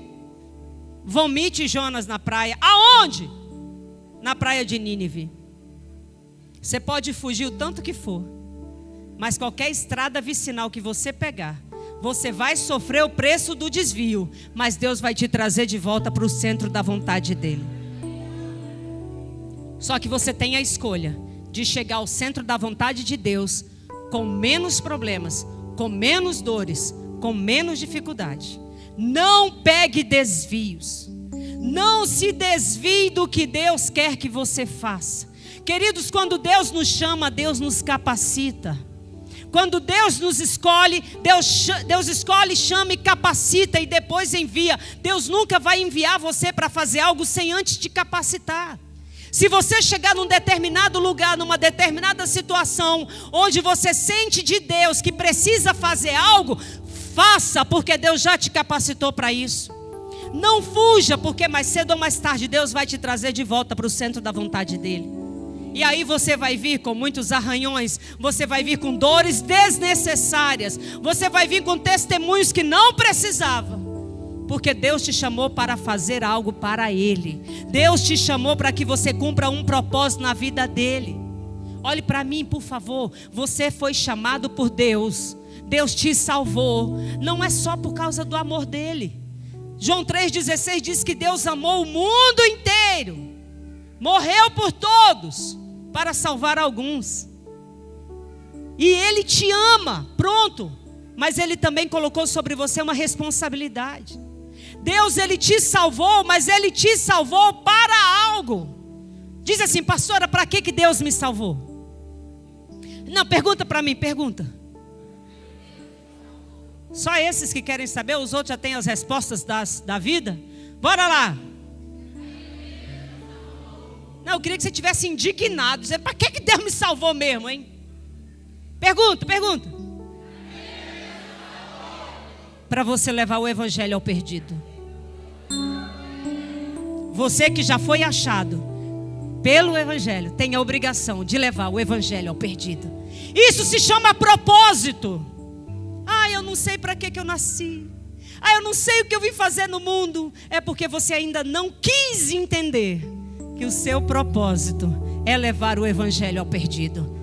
vomite Jonas na praia. Aonde? Na praia de Nínive. Você pode fugir o tanto que for, mas qualquer estrada vicinal que você pegar, você vai sofrer o preço do desvio, mas Deus vai te trazer de volta para o centro da vontade dele. Só que você tem a escolha de chegar ao centro da vontade de Deus com menos problemas, com menos dores, com menos dificuldade. Não pegue desvios. Não se desvie do que Deus quer que você faça. Queridos, quando Deus nos chama, Deus nos capacita. Quando Deus nos escolhe, Deus escolhe, chama e capacita e depois envia. Deus nunca vai enviar você para fazer algo sem antes te capacitar. Se você chegar num determinado lugar, numa determinada situação, onde você sente de Deus que precisa fazer algo, faça, porque Deus já te capacitou para isso. Não fuja, porque mais cedo ou mais tarde Deus vai te trazer de volta para o centro da vontade dele. E aí você vai vir com muitos arranhões, você vai vir com dores desnecessárias, você vai vir com testemunhos que não precisava, porque Deus te chamou para fazer algo para Ele. Deus te chamou para que você cumpra um propósito na vida dele. Olhe para mim, por favor. Você foi chamado por Deus. Deus te salvou. Não é só por causa do amor dele. João 3,16 diz que Deus amou o mundo inteiro. Morreu por todos para salvar alguns. E Ele te ama, pronto. Mas Ele também colocou sobre você uma responsabilidade. Deus, Ele te salvou, mas Ele te salvou para algo. Diz assim: pastora, para que Deus me salvou? Não, pergunta para mim, pergunta. Só esses que querem saber, os outros já têm as respostas da vida? Bora lá. Não, eu queria que você tivesse indignado, dizer: para que Deus me salvou mesmo, hein? Pergunta. Para você levar o evangelho ao perdido. Você que já foi achado, pelo evangelho, tem a obrigação de levar o evangelho ao perdido. Isso se chama propósito. Eu não sei para que eu nasci. Eu não sei o que eu vim fazer no mundo. É porque você ainda não quis entender que o seu propósito é levar o evangelho ao perdido.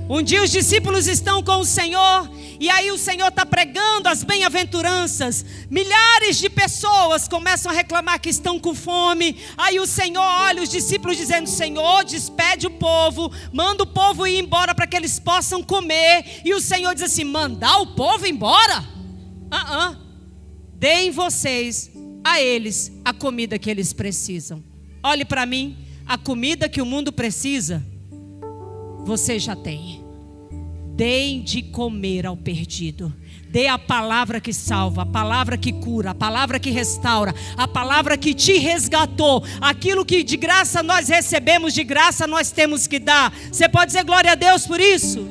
Um dia os discípulos estão com o Senhor, e aí o Senhor está pregando as bem-aventuranças. Milhares de pessoas começam a reclamar que estão com fome. Aí o Senhor olha os discípulos dizendo: Senhor, despede o povo, manda o povo ir embora para que eles possam comer. E o Senhor diz assim: mandar o povo embora? Deem vocês a eles a comida que eles precisam. Olhe para mim, a comida que o mundo precisa, você já tem. Deem de comer ao perdido. Dê a palavra que salva, a palavra que cura, a palavra que restaura, a palavra que te resgatou. Aquilo que de graça nós recebemos, de graça nós temos que dar. Você pode dizer glória a Deus por isso?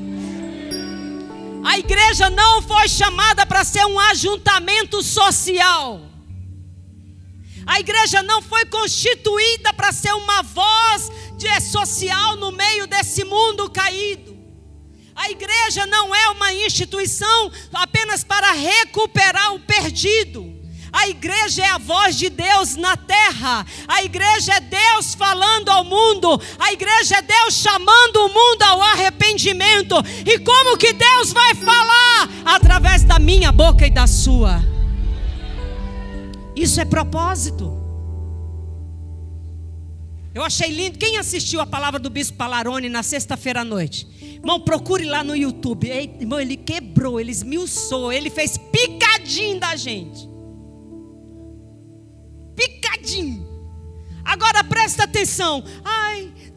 A igreja não foi chamada para ser um ajuntamento social. A igreja não foi constituída para ser uma voz social no meio desse mundo caído. A igreja não é uma instituição apenas para recuperar o perdido. A igreja é a voz de Deus na terra. A igreja é Deus falando ao mundo. A igreja é Deus chamando o mundo ao arrependimento. E como que Deus vai falar? Através da minha boca e da sua. Isso é propósito. Eu achei lindo. Quem assistiu a palavra do Bispo Palarone na sexta-feira à noite? Irmão, procure lá no YouTube. Irmão, ele quebrou, ele esmiuçou, ele fez picadinho da gente. Picadinho. Agora presta atenção.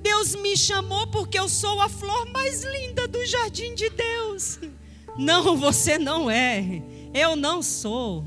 Deus me chamou porque eu sou a flor mais linda do jardim de Deus. Não, você não é. Eu não sou.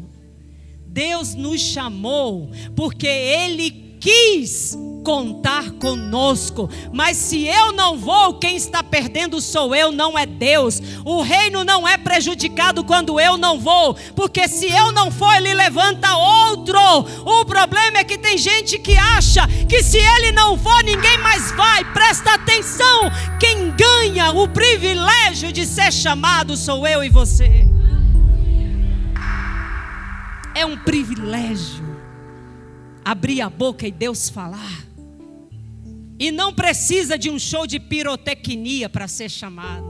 Deus nos chamou porque Ele quis contar conosco. Mas se eu não vou, quem está perdendo sou eu, não é Deus. O reino não é prejudicado quando eu não vou, porque se eu não for, Ele levanta outro. O problema é que tem gente que acha que se ele não for, ninguém mais vai. Presta atenção, quem ganha o privilégio de ser chamado sou eu e você. É um privilégio abrir a boca e Deus falar. E não precisa de um show de pirotecnia para ser chamado.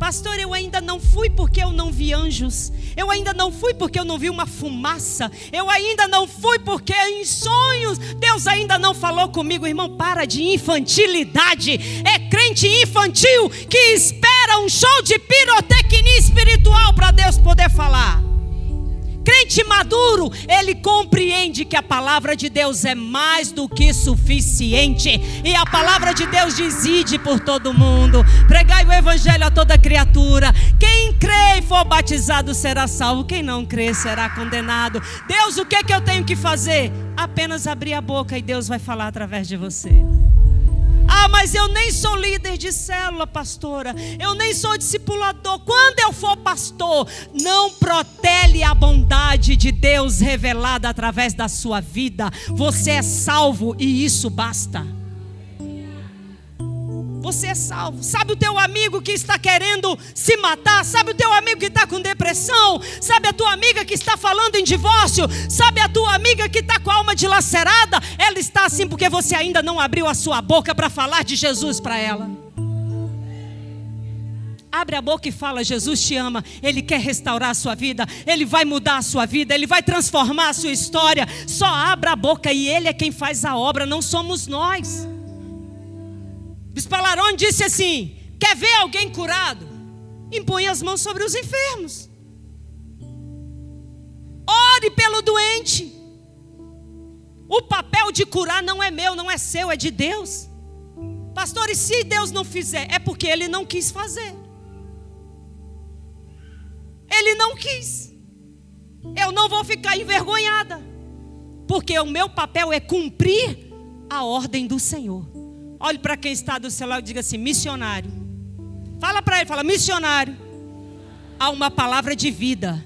Pastor, eu ainda não fui porque eu não vi anjos. Eu ainda não fui porque eu não vi uma fumaça. Eu ainda não fui porque em sonhos Deus ainda não falou comigo. Irmão, para de infantilidade. É crente infantil que espera um show de pirotecnia espiritual para Deus poder falar. Crente maduro, ele compreende que a palavra de Deus é mais do que suficiente. E a palavra de Deus diz: ide por todo mundo, pregai o evangelho a toda criatura. Quem crê e for batizado será salvo, quem não crê será condenado. Deus, o que é que eu tenho que fazer? Apenas abrir a boca e Deus vai falar através de você. Mas eu nem sou líder de célula, pastora. Eu nem sou discipulador. Quando eu for pastor, não protele a bondade de Deus revelada através da sua vida. Você é salvo e isso basta. Você é salvo. Sabe o teu amigo que está querendo se matar? Sabe o teu amigo que está com depressão? Sabe a tua amiga que está falando em divórcio? Sabe a tua amiga que está com a alma dilacerada? Ela está assim porque você ainda não abriu a sua boca para falar de Jesus para ela. Abre a boca e fala: Jesus te ama, Ele quer restaurar a sua vida, Ele vai mudar a sua vida, Ele vai transformar a sua história. Só abra a boca e Ele é quem faz a obra, não somos nós. Bispo Palarone disse assim: quer ver alguém curado? Impõe as mãos sobre os enfermos. Ore pelo doente. O papel de curar não é meu, não é seu, é de Deus. Pastor, e se Deus não fizer? É porque Ele não quis fazer. Ele não quis. Eu não vou ficar envergonhada, porque o meu papel é cumprir a ordem do Senhor. Olhe para quem está do seu lado e diga assim: missionário. Fala para ele, fala: missionário. Há uma palavra de vida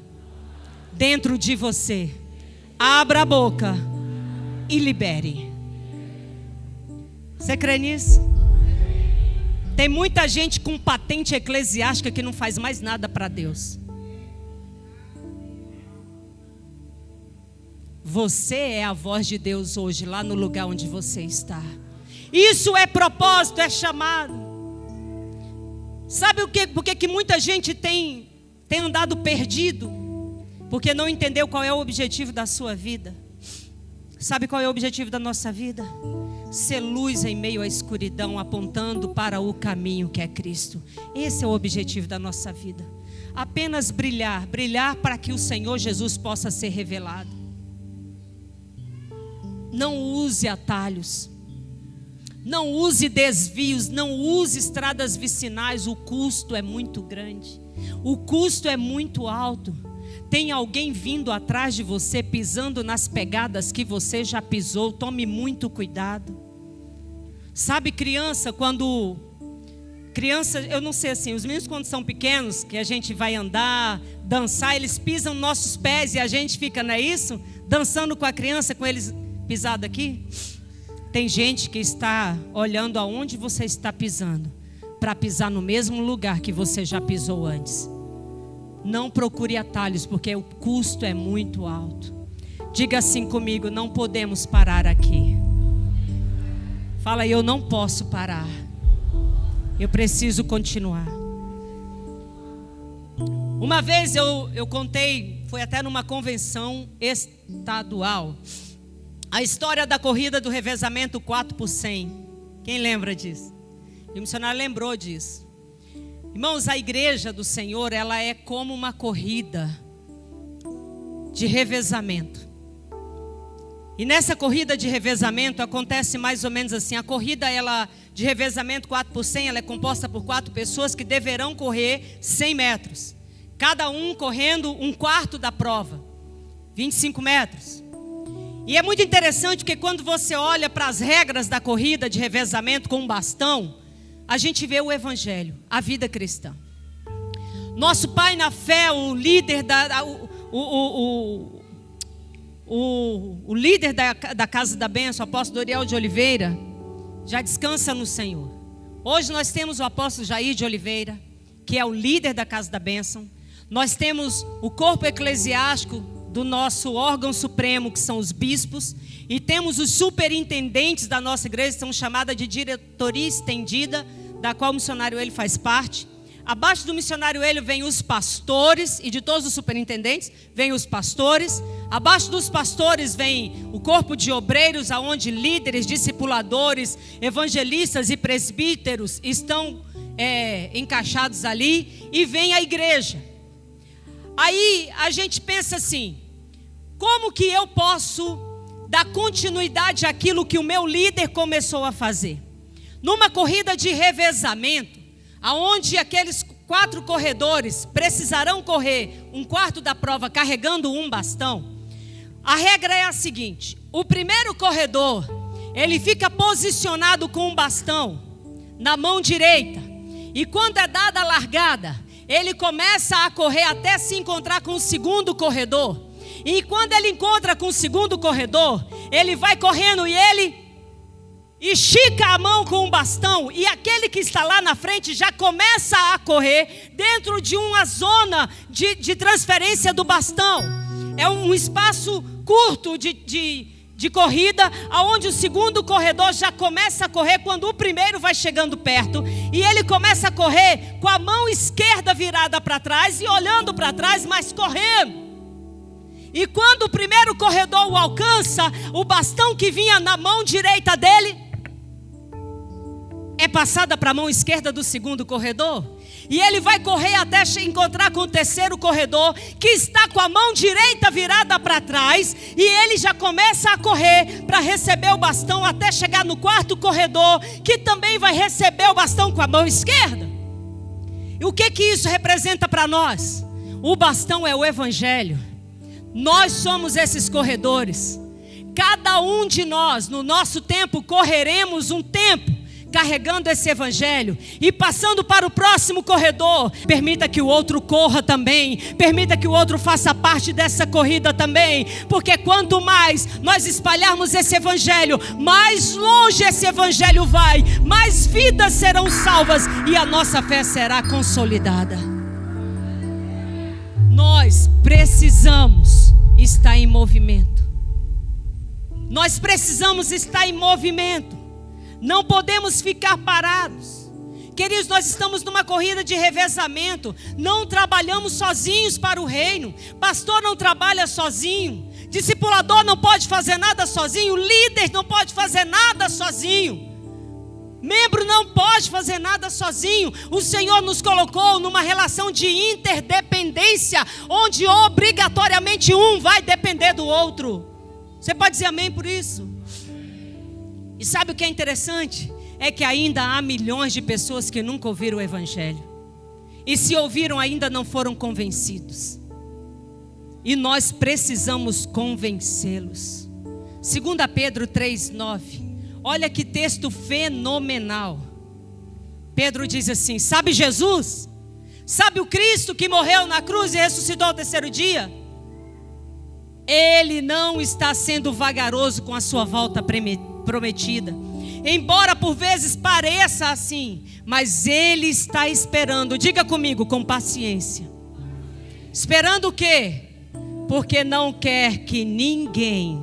dentro de você. Abra a boca e libere. Você crê nisso? Tem muita gente com patente eclesiástica que não faz mais nada para Deus. Você é a voz de Deus hoje, lá no lugar onde você está. Isso é propósito, é chamado. Sabe por que muita gente tem andado perdido? Porque não entendeu qual é o objetivo da sua vida. Sabe qual é o objetivo da nossa vida? Ser luz em meio à escuridão, apontando para o caminho que é Cristo. Esse é o objetivo da nossa vida. Apenas brilhar para que o Senhor Jesus possa ser revelado. Não use atalhos, não use desvios, não use estradas vicinais. O custo é muito grande, o custo é muito alto. Tem alguém vindo atrás de você, pisando nas pegadas que você já pisou. Tome muito cuidado. Sabe, criança, eu não sei assim, os meninos quando são pequenos, que a gente vai andar, dançar, eles pisam nos nossos pés e a gente fica, não é isso? Dançando com a criança, com eles pisado aqui. Tem gente que está olhando aonde você está pisando, para pisar no mesmo lugar que você já pisou antes. Não procure atalhos, porque o custo é muito alto. Diga assim comigo: não podemos parar aqui. Fala aí, eu não posso parar. Eu preciso continuar. Uma vez eu contei, foi até numa convenção estadual, a história da corrida do revezamento 4x100. Quem lembra disso? E o missionário lembrou disso. Irmãos, a igreja do Senhor, ela é como uma corrida de revezamento. E nessa corrida de revezamento acontece mais ou menos assim. A corrida de revezamento 4x100, ela é composta por 4 pessoas que deverão correr 100 metros. Cada um correndo um quarto da prova, 25 metros. E é muito interessante porque quando você olha para as regras da corrida de revezamento com um bastão, a gente vê o evangelho, a vida cristã. Nosso pai na fé, o líder o líder da Casa da Bênção, o apóstolo Doriel de Oliveira, já descansa no Senhor. Hoje nós temos o apóstolo Jair de Oliveira, que é o líder da Casa da Bênção. Nós temos o corpo eclesiástico do nosso órgão supremo, que são os bispos, e temos os superintendentes da nossa igreja, que são chamadas de diretoria estendida, da qual o missionário ele faz parte. Abaixo do missionário ele vem os pastores, e de todos os superintendentes vem os pastores. Abaixo dos pastores vem o corpo de obreiros, aonde líderes, discipuladores, evangelistas e presbíteros estão encaixados ali, e vem a igreja. Aí a gente pensa assim: como que eu posso dar continuidade àquilo que o meu líder começou a fazer? Numa corrida de revezamento, aonde aqueles 4 corredores precisarão correr um quarto da prova carregando um bastão, a regra é a seguinte: o primeiro corredor, ele fica posicionado com um bastão na mão direita, e quando é dada a largada, ele começa a correr até se encontrar com o segundo corredor. E quando ele encontra com o segundo corredor, ele vai correndo e ele estica a mão com um bastão, e aquele que está lá na frente já começa a correr dentro de uma zona de transferência do bastão. É um espaço curto de corrida, onde o segundo corredor já começa a correr quando o primeiro vai chegando perto, e ele começa a correr com a mão esquerda virada para trás e olhando para trás, mas correndo. E quando o primeiro corredor o alcança, o bastão que vinha na mão direita dele é passada para a mão esquerda do segundo corredor, e ele vai correr até encontrar com o terceiro corredor, que está com a mão direita virada para trás, e ele já começa a correr para receber o bastão até chegar no quarto corredor, que também vai receber o bastão com a mão esquerda. E o que isso representa para nós? O bastão é o evangelho. Nós somos esses corredores. Cada um de nós, no nosso tempo, correremos um tempo carregando esse evangelho e passando para o próximo corredor, permita que o outro corra também, permita que o outro faça parte dessa corrida também, porque quanto mais nós espalharmos esse evangelho, mais longe esse evangelho vai, mais vidas serão salvas e a nossa fé será consolidada. Nós precisamos estar em movimento. Nós precisamos estar em movimento. Não podemos ficar parados. Queridos, nós estamos numa corrida de revezamento. Não trabalhamos sozinhos para o reino. Pastor não trabalha sozinho. Discipulador não pode fazer nada sozinho. Líder não pode fazer nada sozinho. Membro não pode fazer nada sozinho. O Senhor nos colocou numa relação de interdependência, onde obrigatoriamente um vai depender do outro. Você pode dizer amém por isso? E sabe o que é interessante? É que ainda há milhões de pessoas que nunca ouviram o evangelho. E se ouviram, ainda não foram convencidos. E nós precisamos convencê-los. 2 Pedro 3:9. Olha que texto fenomenal. Pedro diz assim: sabe Jesus? Sabe o Cristo que morreu na cruz e ressuscitou ao terceiro dia? Ele não está sendo vagaroso com a sua volta prometida. Embora por vezes pareça assim, mas Ele está esperando, diga comigo, com paciência. Esperando o quê? Porque não quer que ninguém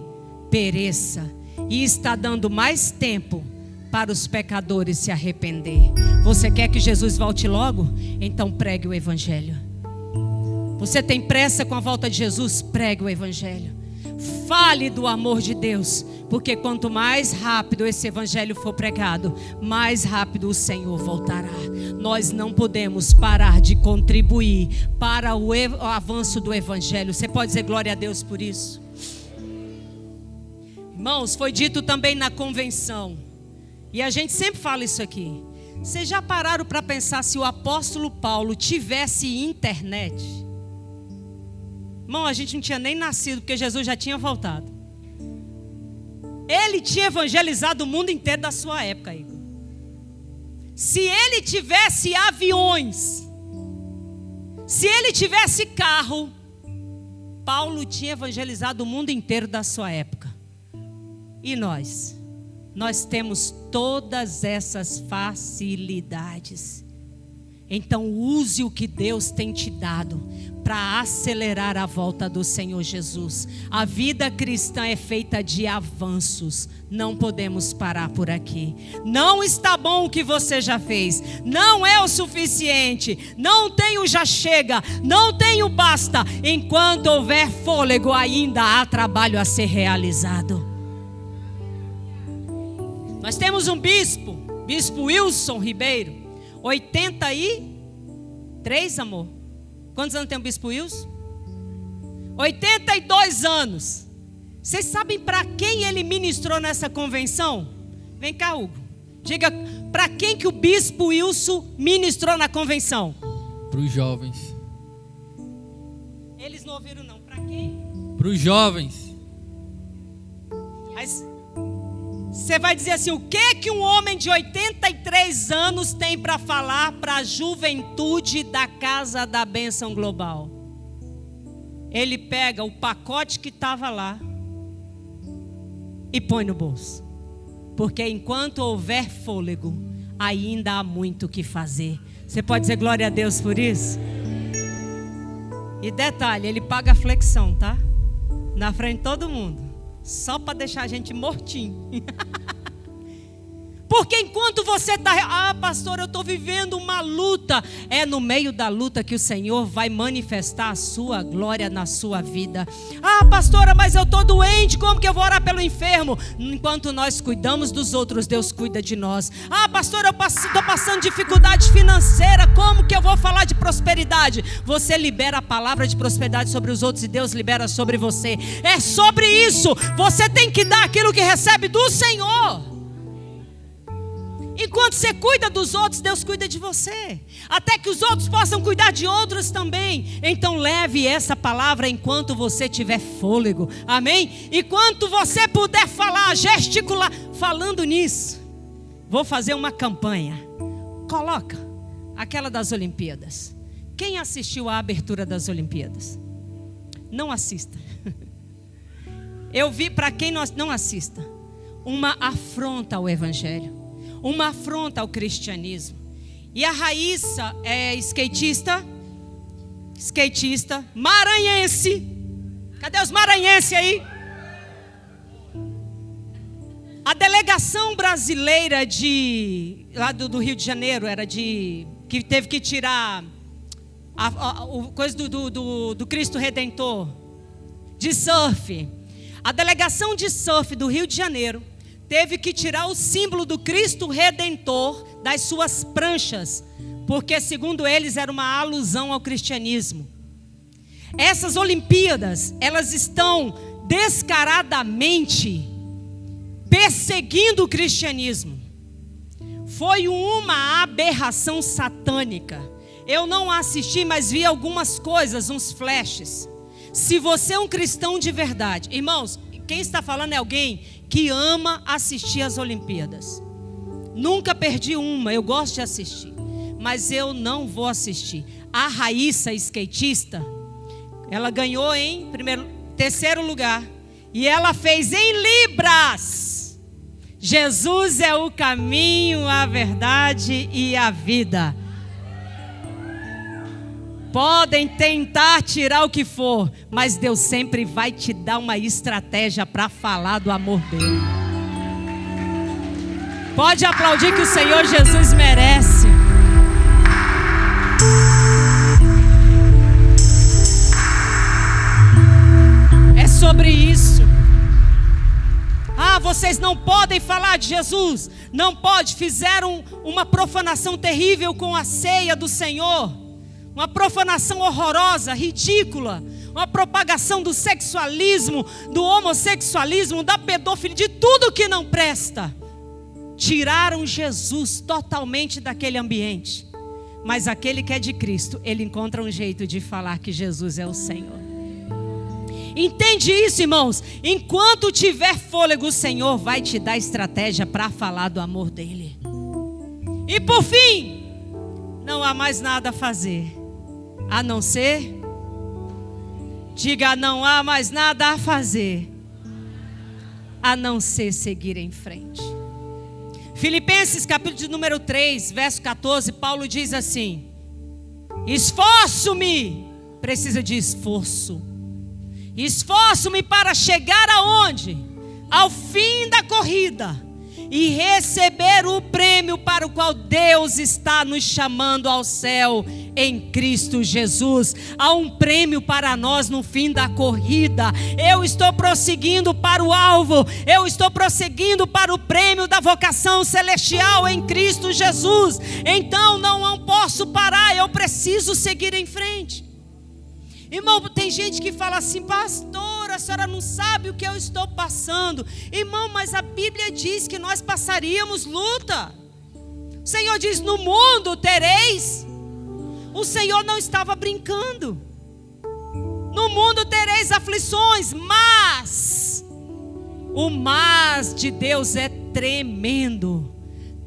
pereça. E está dando mais tempo para os pecadores se arrepender. Você quer que Jesus volte logo? Então pregue o evangelho. Você tem pressa com a volta de Jesus? Pregue o evangelho. Fale do amor de Deus, porque quanto mais rápido esse evangelho for pregado, mais rápido o Senhor voltará. Nós não podemos parar de contribuir para o avanço do evangelho. Você pode dizer glória a Deus por isso? Irmãos, foi dito também na convenção, e a gente sempre fala isso aqui. Vocês já pararam para pensar se o apóstolo Paulo tivesse internet? Irmão, a gente não tinha nem nascido, porque Jesus já tinha voltado. Ele tinha evangelizado o mundo inteiro da sua época, Igor. Se ele tivesse aviões, se ele tivesse carro, Paulo tinha evangelizado o mundo inteiro da sua época. E nós? Nós temos todas essas facilidades. Então use o que Deus tem te dado para acelerar a volta do Senhor Jesus. A vida cristã é feita de avanços. Não podemos parar por aqui. Não está bom o que você já fez. Não é o suficiente. Não tem o já chega. Não tem o basta. Enquanto houver fôlego, ainda há trabalho a ser realizado. Nós temos um bispo, Bispo Wilson Ribeiro, 83, amor. Quantos anos tem o Bispo Wilson? 82 anos. Vocês sabem para quem ele ministrou nessa convenção? Vem cá, Hugo. Diga, para quem que o Bispo Wilson ministrou na convenção? Para os jovens. Eles não ouviram não, para quem? Para os jovens. Mas você vai dizer assim, o que um homem de 83 anos tem para falar para a juventude da Casa da Bênção Global? Ele pega o pacote que estava lá e põe no bolso. Porque enquanto houver fôlego, ainda há muito o que fazer. Você pode dizer glória a Deus por isso? E detalhe, ele paga a flexão, tá? Na frente de todo mundo. Só para deixar a gente mortinho. Porque enquanto você está... pastor, eu estou vivendo uma luta. É no meio da luta que o Senhor vai manifestar a sua glória na sua vida. Pastora, mas eu estou doente. Como que eu vou orar pelo enfermo? Enquanto nós cuidamos dos outros, Deus cuida de nós. Pastor, eu estou passando dificuldade financeira. Como que eu vou falar de prosperidade? Você libera a palavra de prosperidade sobre os outros e Deus libera sobre você. É sobre isso. Você tem que dar aquilo que recebe do Senhor. Enquanto você cuida dos outros, Deus cuida de você. Até que os outros possam cuidar de outros também. Então leve essa palavra enquanto você tiver fôlego. Amém? Enquanto você puder falar, gesticular, falando nisso. vou fazer uma campanha. Coloca aquela das Olimpíadas. Quem assistiu à abertura das Olimpíadas? Não assista. Eu vi, para quem não assista, uma afronta ao Evangelho, uma afronta ao cristianismo. E a Raíssa é skatista, maranhense. Cadê os maranhenses aí? A delegação brasileira lá do Rio de Janeiro que teve que tirar o coisa do Cristo Redentor de surf. A delegação de surf do Rio de Janeiro teve que tirar o símbolo do Cristo Redentor das suas pranchas, porque segundo eles era uma alusão ao cristianismo. Essas Olimpíadas, elas estão descaradamente perseguindo o cristianismo. Foi uma aberração satânica. Eu não assisti, mas vi algumas coisas, uns flashes. Se você é um cristão de verdade, irmãos, quem está falando é alguém que ama assistir às Olimpíadas. Nunca perdi uma, eu gosto de assistir, mas eu não vou assistir. A Raíssa, skatista, ela ganhou em terceiro lugar, e ela fez em libras: Jesus é o caminho, a verdade e a vida. Podem tentar tirar o que for, mas Deus sempre vai te dar uma estratégia para falar do amor dele. Pode aplaudir que o Senhor Jesus merece. É sobre isso. Vocês não podem falar de Jesus. Não pode. Fizeram uma profanação terrível com a ceia do Senhor. Uma profanação horrorosa, ridícula. Uma propagação do sexualismo, do homossexualismo, da pedofilia, de tudo que não presta. Tiraram Jesus totalmente daquele ambiente. Mas aquele que é de Cristo, ele encontra um jeito de falar que Jesus é o Senhor. Entende isso, irmãos? Enquanto tiver fôlego, o Senhor vai te dar estratégia para falar do amor dele. E por fim, não há mais nada a fazer, a não ser, diga, não há mais nada a fazer, a não ser seguir em frente. Filipenses capítulo número 3, verso 14, Paulo diz assim: esforço-me, precisa de esforço. Esforço-me para chegar aonde? Ao fim da corrida e receber o prêmio para o qual Deus está nos chamando ao céu em Cristo Jesus. Há um prêmio para nós no fim da corrida. Eu estou prosseguindo para o alvo. Eu estou prosseguindo para o prêmio da vocação celestial em Cristo Jesus. Então não posso parar, eu preciso seguir em frente. Irmão, tem gente que fala assim: pastor, a senhora não sabe o que eu estou passando. Irmão, mas a Bíblia diz que nós passaríamos luta. O Senhor diz: no mundo tereis. O Senhor não estava brincando. No mundo tereis aflições, mas o mas de Deus é tremendo.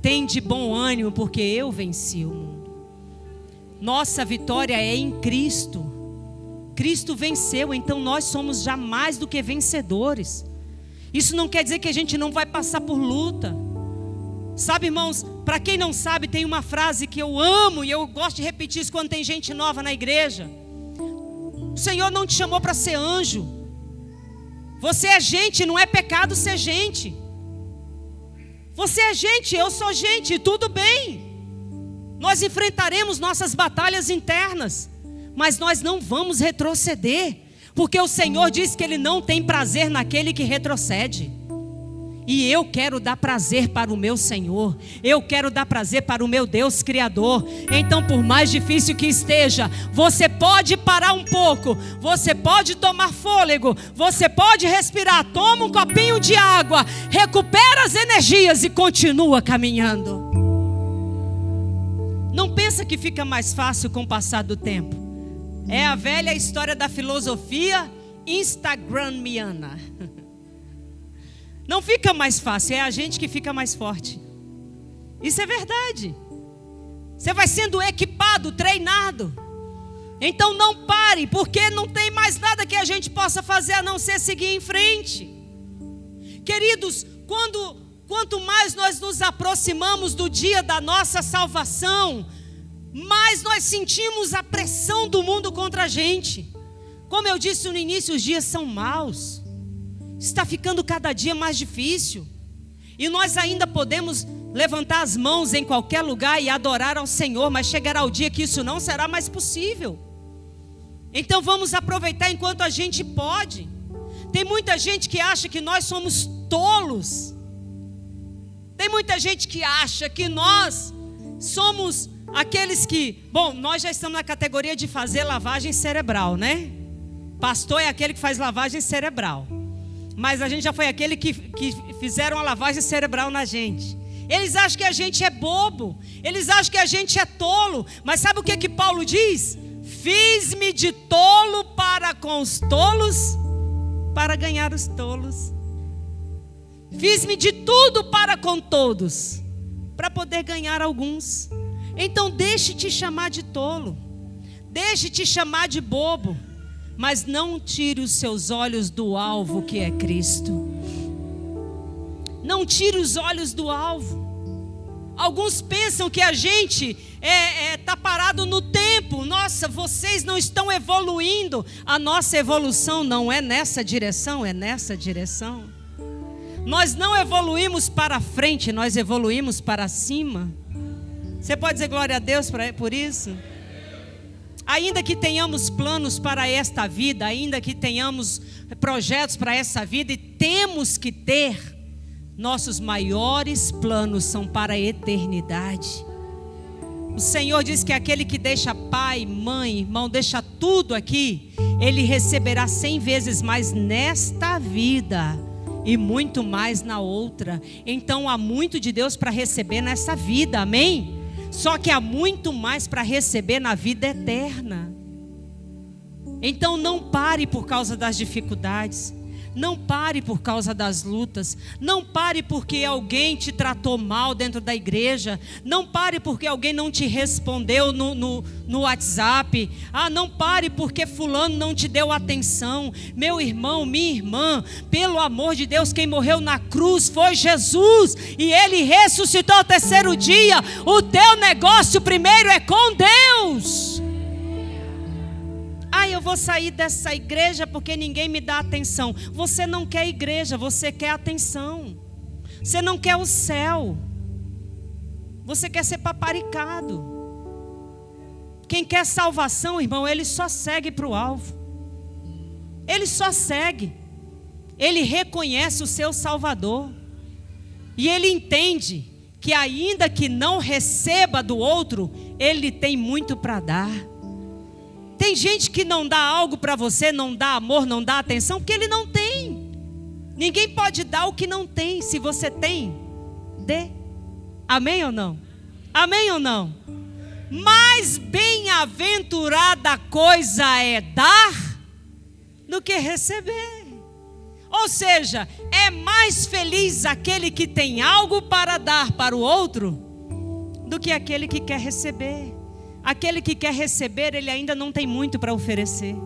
Tem de bom ânimo, porque eu venci o mundo. Nossa vitória é em Cristo. Cristo venceu, então nós somos já mais do que vencedores. Isso não quer dizer que a gente não vai passar por luta. Sabe, irmãos, para quem não sabe, tem uma frase que eu amo e eu gosto de repetir isso quando tem gente nova na igreja. O Senhor não te chamou para ser anjo. Você é gente, não é pecado ser gente. Você é gente, eu sou gente, tudo bem. Nós enfrentaremos nossas batalhas internas, mas nós não vamos retroceder, porque o Senhor diz que Ele não tem prazer naquele que retrocede. E eu quero dar prazer para o meu Senhor. Eu quero dar prazer para o meu Deus Criador. Então, por mais difícil que esteja, você pode parar um pouco, você pode tomar fôlego, você pode respirar, toma um copinho de água, recupera as energias e continua caminhando. Não pensa que fica mais fácil com o passar do tempo. É a velha história da filosofia instagramiana. Não fica mais fácil, é a gente que fica mais forte. Isso é verdade. Você vai sendo equipado, treinado. Então não pare, porque não tem mais nada que a gente possa fazer a não ser seguir em frente. Queridos, quanto mais nós nos aproximamos do dia da nossa salvação, mais nós sentimos a pressão do mundo contra a gente. Como eu disse no início, os dias são maus. Está ficando cada dia mais difícil. E nós ainda podemos levantar as mãos em qualquer lugar e adorar ao Senhor, mas chegará o dia que isso não será mais possível. Então vamos aproveitar enquanto a gente pode. Tem muita gente que acha que nós somos tolos. Tem muita gente que acha que nós somos aqueles que... Bom, nós já estamos na categoria de fazer lavagem cerebral, né? Pastor é aquele que faz lavagem cerebral. Mas a gente já foi aquele que fizeram a lavagem cerebral na gente. Eles acham que a gente é bobo. Eles acham que a gente é tolo. Mas sabe o que Paulo diz? Fiz-me de tolo para com os tolos, para ganhar os tolos. Fiz-me de tudo para com todos, para poder ganhar alguns. Então deixe te chamar de tolo. Deixe te chamar de bobo. Mas não tire os seus olhos do alvo que é Cristo. Não tire os olhos do alvo. Alguns pensam que a gente está parado no tempo. Nossa, vocês não estão evoluindo. A nossa evolução não é nessa direção, é nessa direção. Nós não evoluímos para frente, nós evoluímos para cima. Você pode dizer glória a Deus por isso? Ainda que tenhamos planos para esta vida, ainda que tenhamos projetos para essa vida, e temos que ter, nossos maiores planos são para a eternidade. O Senhor diz que aquele que deixa pai, mãe, irmão, deixa tudo aqui, ele receberá 100 vezes mais nesta vida e muito mais na outra. Então há muito de Deus para receber nessa vida, amém? Só que há muito mais para receber na vida eterna. Então não pare por causa das dificuldades. Não pare por causa das lutas. Não pare porque alguém te tratou mal dentro da igreja. Não pare porque alguém não te respondeu no WhatsApp. Não pare porque fulano não te deu atenção. Meu irmão, minha irmã, pelo amor de Deus, quem morreu na cruz foi Jesus. E Ele ressuscitou ao terceiro dia. O teu negócio primeiro é com Deus. Eu vou sair dessa igreja porque ninguém me dá atenção. Você não quer igreja, você quer atenção. Você não quer o céu. Você quer ser paparicado. Quem quer salvação, irmão, ele só segue para o alvo. Ele só segue. Ele reconhece o seu Salvador. E ele entende que ainda que não receba do outro, ele tem muito para dar. Tem gente que não dá algo para você, não dá amor, não dá atenção, porque ele não tem. Ninguém pode dar o que não tem. Se você tem, dê. Amém ou não? Amém ou não? Mais bem-aventurada coisa é dar do que receber. Ou seja, é mais feliz aquele que tem algo para dar para o outro do que aquele que quer receber. Aquele que quer receber, ele ainda não tem muito para oferecer.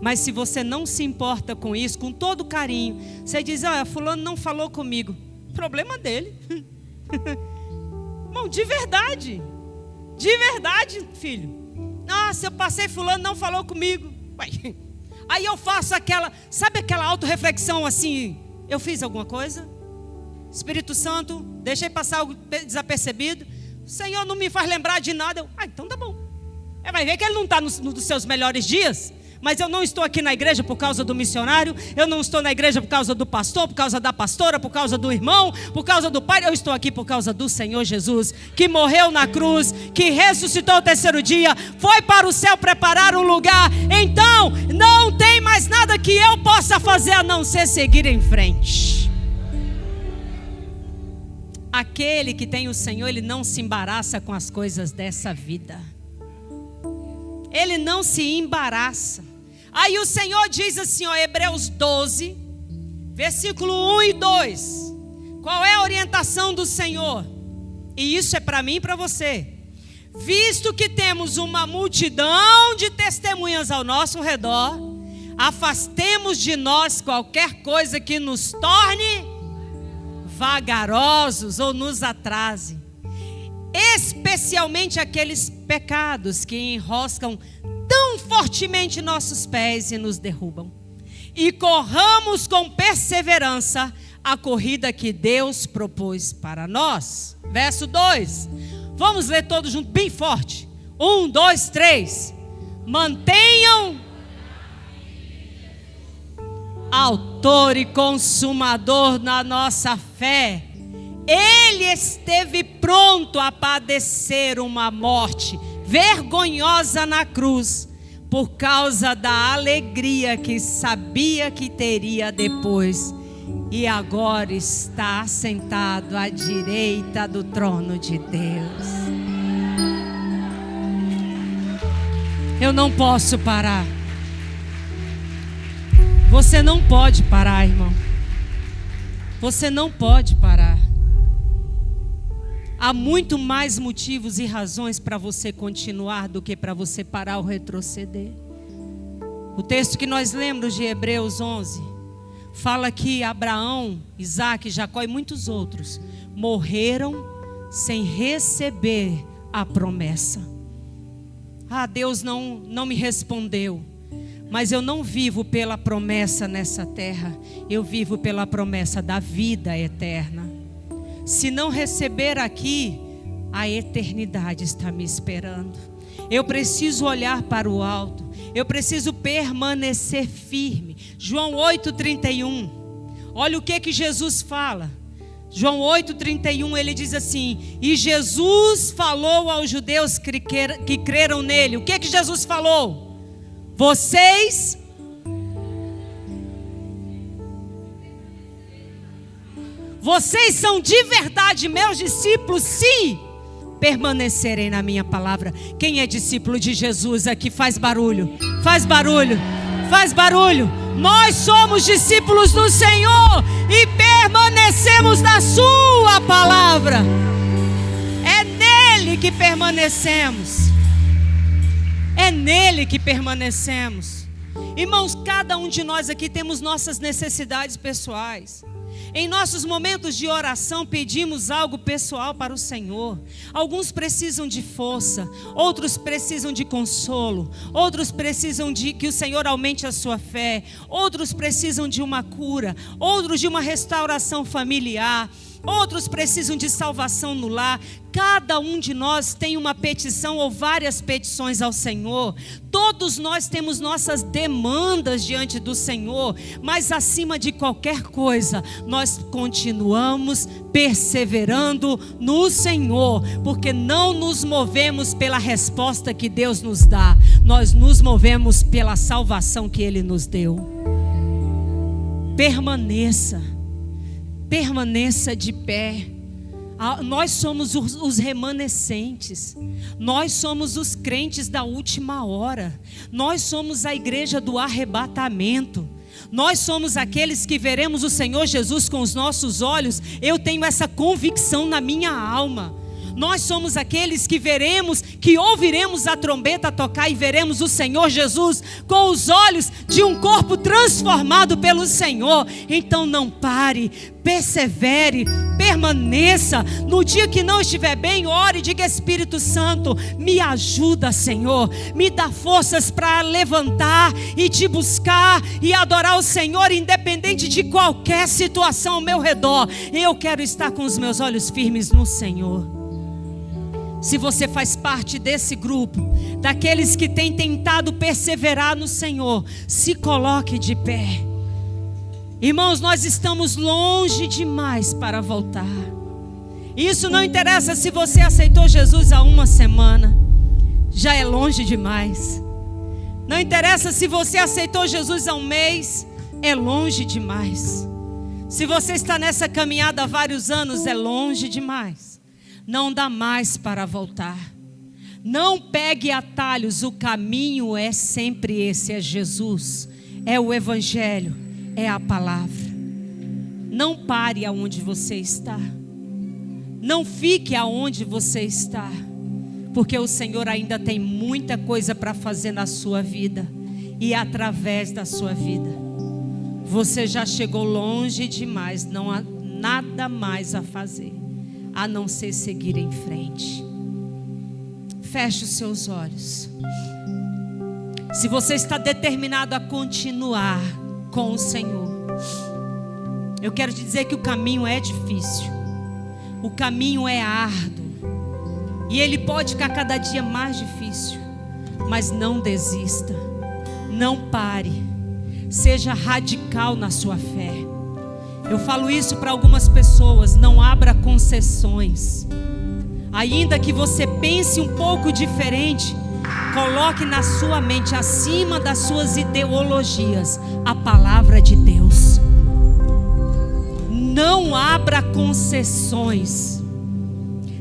Mas se você não se importa com isso, com todo carinho, você diz, fulano não falou comigo. Problema dele. Irmão, de verdade, filho. Se eu passei, fulano não falou comigo. Aí eu faço sabe aquela autorreflexão assim, eu fiz alguma coisa? Espírito Santo, deixei passar algo desapercebido. O Senhor não me faz lembrar de nada. Então tá bom. Vai ver que ele não está nos seus melhores dias. Mas eu não estou aqui na igreja por causa do missionário. Eu não estou na igreja por causa do pastor, por causa da pastora, por causa do irmão, por causa do pai. Eu estou aqui por causa do Senhor Jesus, que morreu na cruz, que ressuscitou ao terceiro dia, foi para o céu preparar um lugar. Então não tem mais nada que eu possa fazer a não ser seguir em frente. Aquele que tem o Senhor, ele não se embaraça com as coisas dessa vida. Ele não se embaraça. Aí o Senhor diz assim, Hebreus 12, versículo 1 e 2. Qual é a orientação do Senhor? E isso é para mim e para você. Visto que temos uma multidão de testemunhas ao nosso redor, afastemos de nós qualquer coisa que nos torne vagarosos ou nos atrase, especialmente aqueles pecados que enroscam tão fortemente nossos pés e nos derrubam. E corramos com perseverança a corrida que Deus propôs para nós. Verso 2. Vamos ler todos juntos, bem forte. 1, 2, 3. Mantenham autor e consumador na nossa fé. Ele esteve pronto a padecer uma morte vergonhosa na cruz, por causa da alegria que sabia que teria depois, e agora está assentado à direita do trono de Deus. Eu não posso parar. Você não pode parar, irmão. Você não pode parar. Há muito mais motivos e razões para você continuar do que para você parar ou retroceder. O texto que nós lemos de Hebreus 11 fala que Abraão, Isaac, Jacó e muitos outros morreram sem receber a promessa. Deus não me respondeu. Mas eu não vivo pela promessa nessa terra. Eu vivo pela promessa da vida eterna. Se não receber aqui, a eternidade está me esperando. Eu preciso olhar para o alto. Eu preciso permanecer firme. João 8,31. Olha o que Jesus fala. João 8,31, ele diz assim: e Jesus falou aos judeus que creram nele. O que Jesus falou? Vocês são de verdade meus discípulos, se permanecerem na minha palavra. Quem é discípulo de Jesus aqui? Faz barulho, faz barulho, faz barulho. Nós somos discípulos do Senhor e permanecemos na sua palavra. É nele que permanecemos. É nele que permanecemos. Irmãos, cada um de nós aqui temos nossas necessidades pessoais. Em nossos momentos de oração pedimos algo pessoal para o Senhor. Alguns precisam de força, outros precisam de consolo, outros precisam de que o Senhor aumente a sua fé, outros precisam de uma cura, outros de uma restauração familiar, outros precisam de salvação no lar. Cada um de nós tem uma petição ou várias petições ao Senhor. Todos nós temos nossas demandas diante do Senhor. Mas acima de qualquer coisa, nós continuamos perseverando no Senhor. Porque não nos movemos pela resposta que Deus nos dá. Nós nos movemos pela salvação que Ele nos deu. Permaneça. Permaneça de pé. Nós somos os remanescentes. Nós somos os crentes da última hora. Nós somos a igreja do arrebatamento. Nós somos aqueles que veremos o Senhor Jesus com os nossos olhos. Eu tenho essa convicção na minha alma. Nós somos aqueles que veremos, que ouviremos a trombeta tocar e veremos o Senhor Jesus com os olhos de um corpo transformado pelo Senhor. Então não pare, persevere, permaneça. No dia que não estiver bem, ore e diga: Espírito Santo, me ajuda, Senhor. Me dá forças para levantar e te buscar e adorar o Senhor, independente de qualquer situação ao meu redor. Eu quero estar com os meus olhos firmes no Senhor. Se você faz parte desse grupo, daqueles que têm tentado perseverar no Senhor, se coloque de pé. Irmãos, nós estamos longe demais para voltar. Isso não interessa se você aceitou Jesus há uma semana, já é longe demais. Não interessa se você aceitou Jesus há um mês, é longe demais. Se você está nessa caminhada há vários anos, é longe demais. Não dá mais para voltar. Não pegue atalhos, o caminho é sempre esse, é Jesus, é o Evangelho, é a palavra. Não pare aonde você está. Não fique aonde você está, porque o Senhor ainda tem muita coisa para fazer na sua vida e através da sua vida. Você já chegou longe demais, não há nada mais a fazer, a não ser seguir em frente. Feche os seus olhos. Se você está determinado a continuar com o Senhor, eu quero te dizer que o caminho é difícil, o caminho é árduo, e ele pode ficar cada dia mais difícil, mas não desista, não pare, seja radical na sua fé. Eu falo isso para algumas pessoas: não abra concessões. Ainda que você pense um pouco diferente, coloque na sua mente, acima das suas ideologias, a palavra de Deus. Não abra concessões.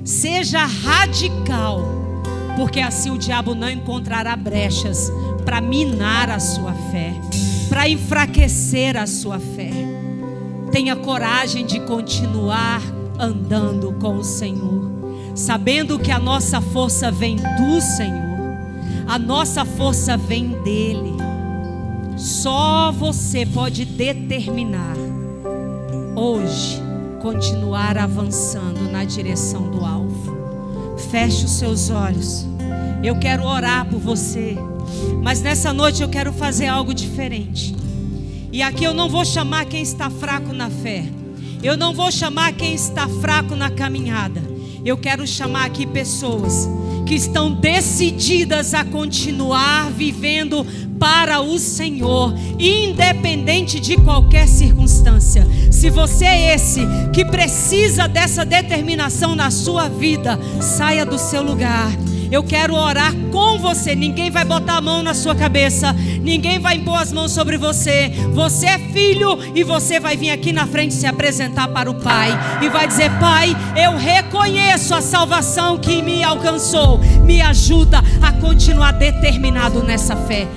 Seja radical, porque assim o diabo não encontrará brechas para minar a sua fé, para enfraquecer a sua fé. Tenha coragem de continuar andando com o Senhor, sabendo que a nossa força vem do Senhor, a nossa força vem dEle. Só você pode determinar hoje continuar avançando na direção do alvo. Feche os seus olhos. Eu quero orar por você, mas nessa noite eu quero fazer algo diferente. E aqui eu não vou chamar quem está fraco na fé, eu não vou chamar quem está fraco na caminhada. Eu quero chamar aqui pessoas que estão decididas a continuar vivendo para o Senhor, independente de qualquer circunstância. Se você é esse que precisa dessa determinação na sua vida, saia do seu lugar. Eu quero orar com você. Ninguém vai botar a mão na sua cabeça, ninguém vai impor as mãos sobre você. Você é filho e você vai vir aqui na frente se apresentar para o Pai e vai dizer: Pai, eu reconheço a salvação que me alcançou. Me ajuda a continuar determinado nessa fé.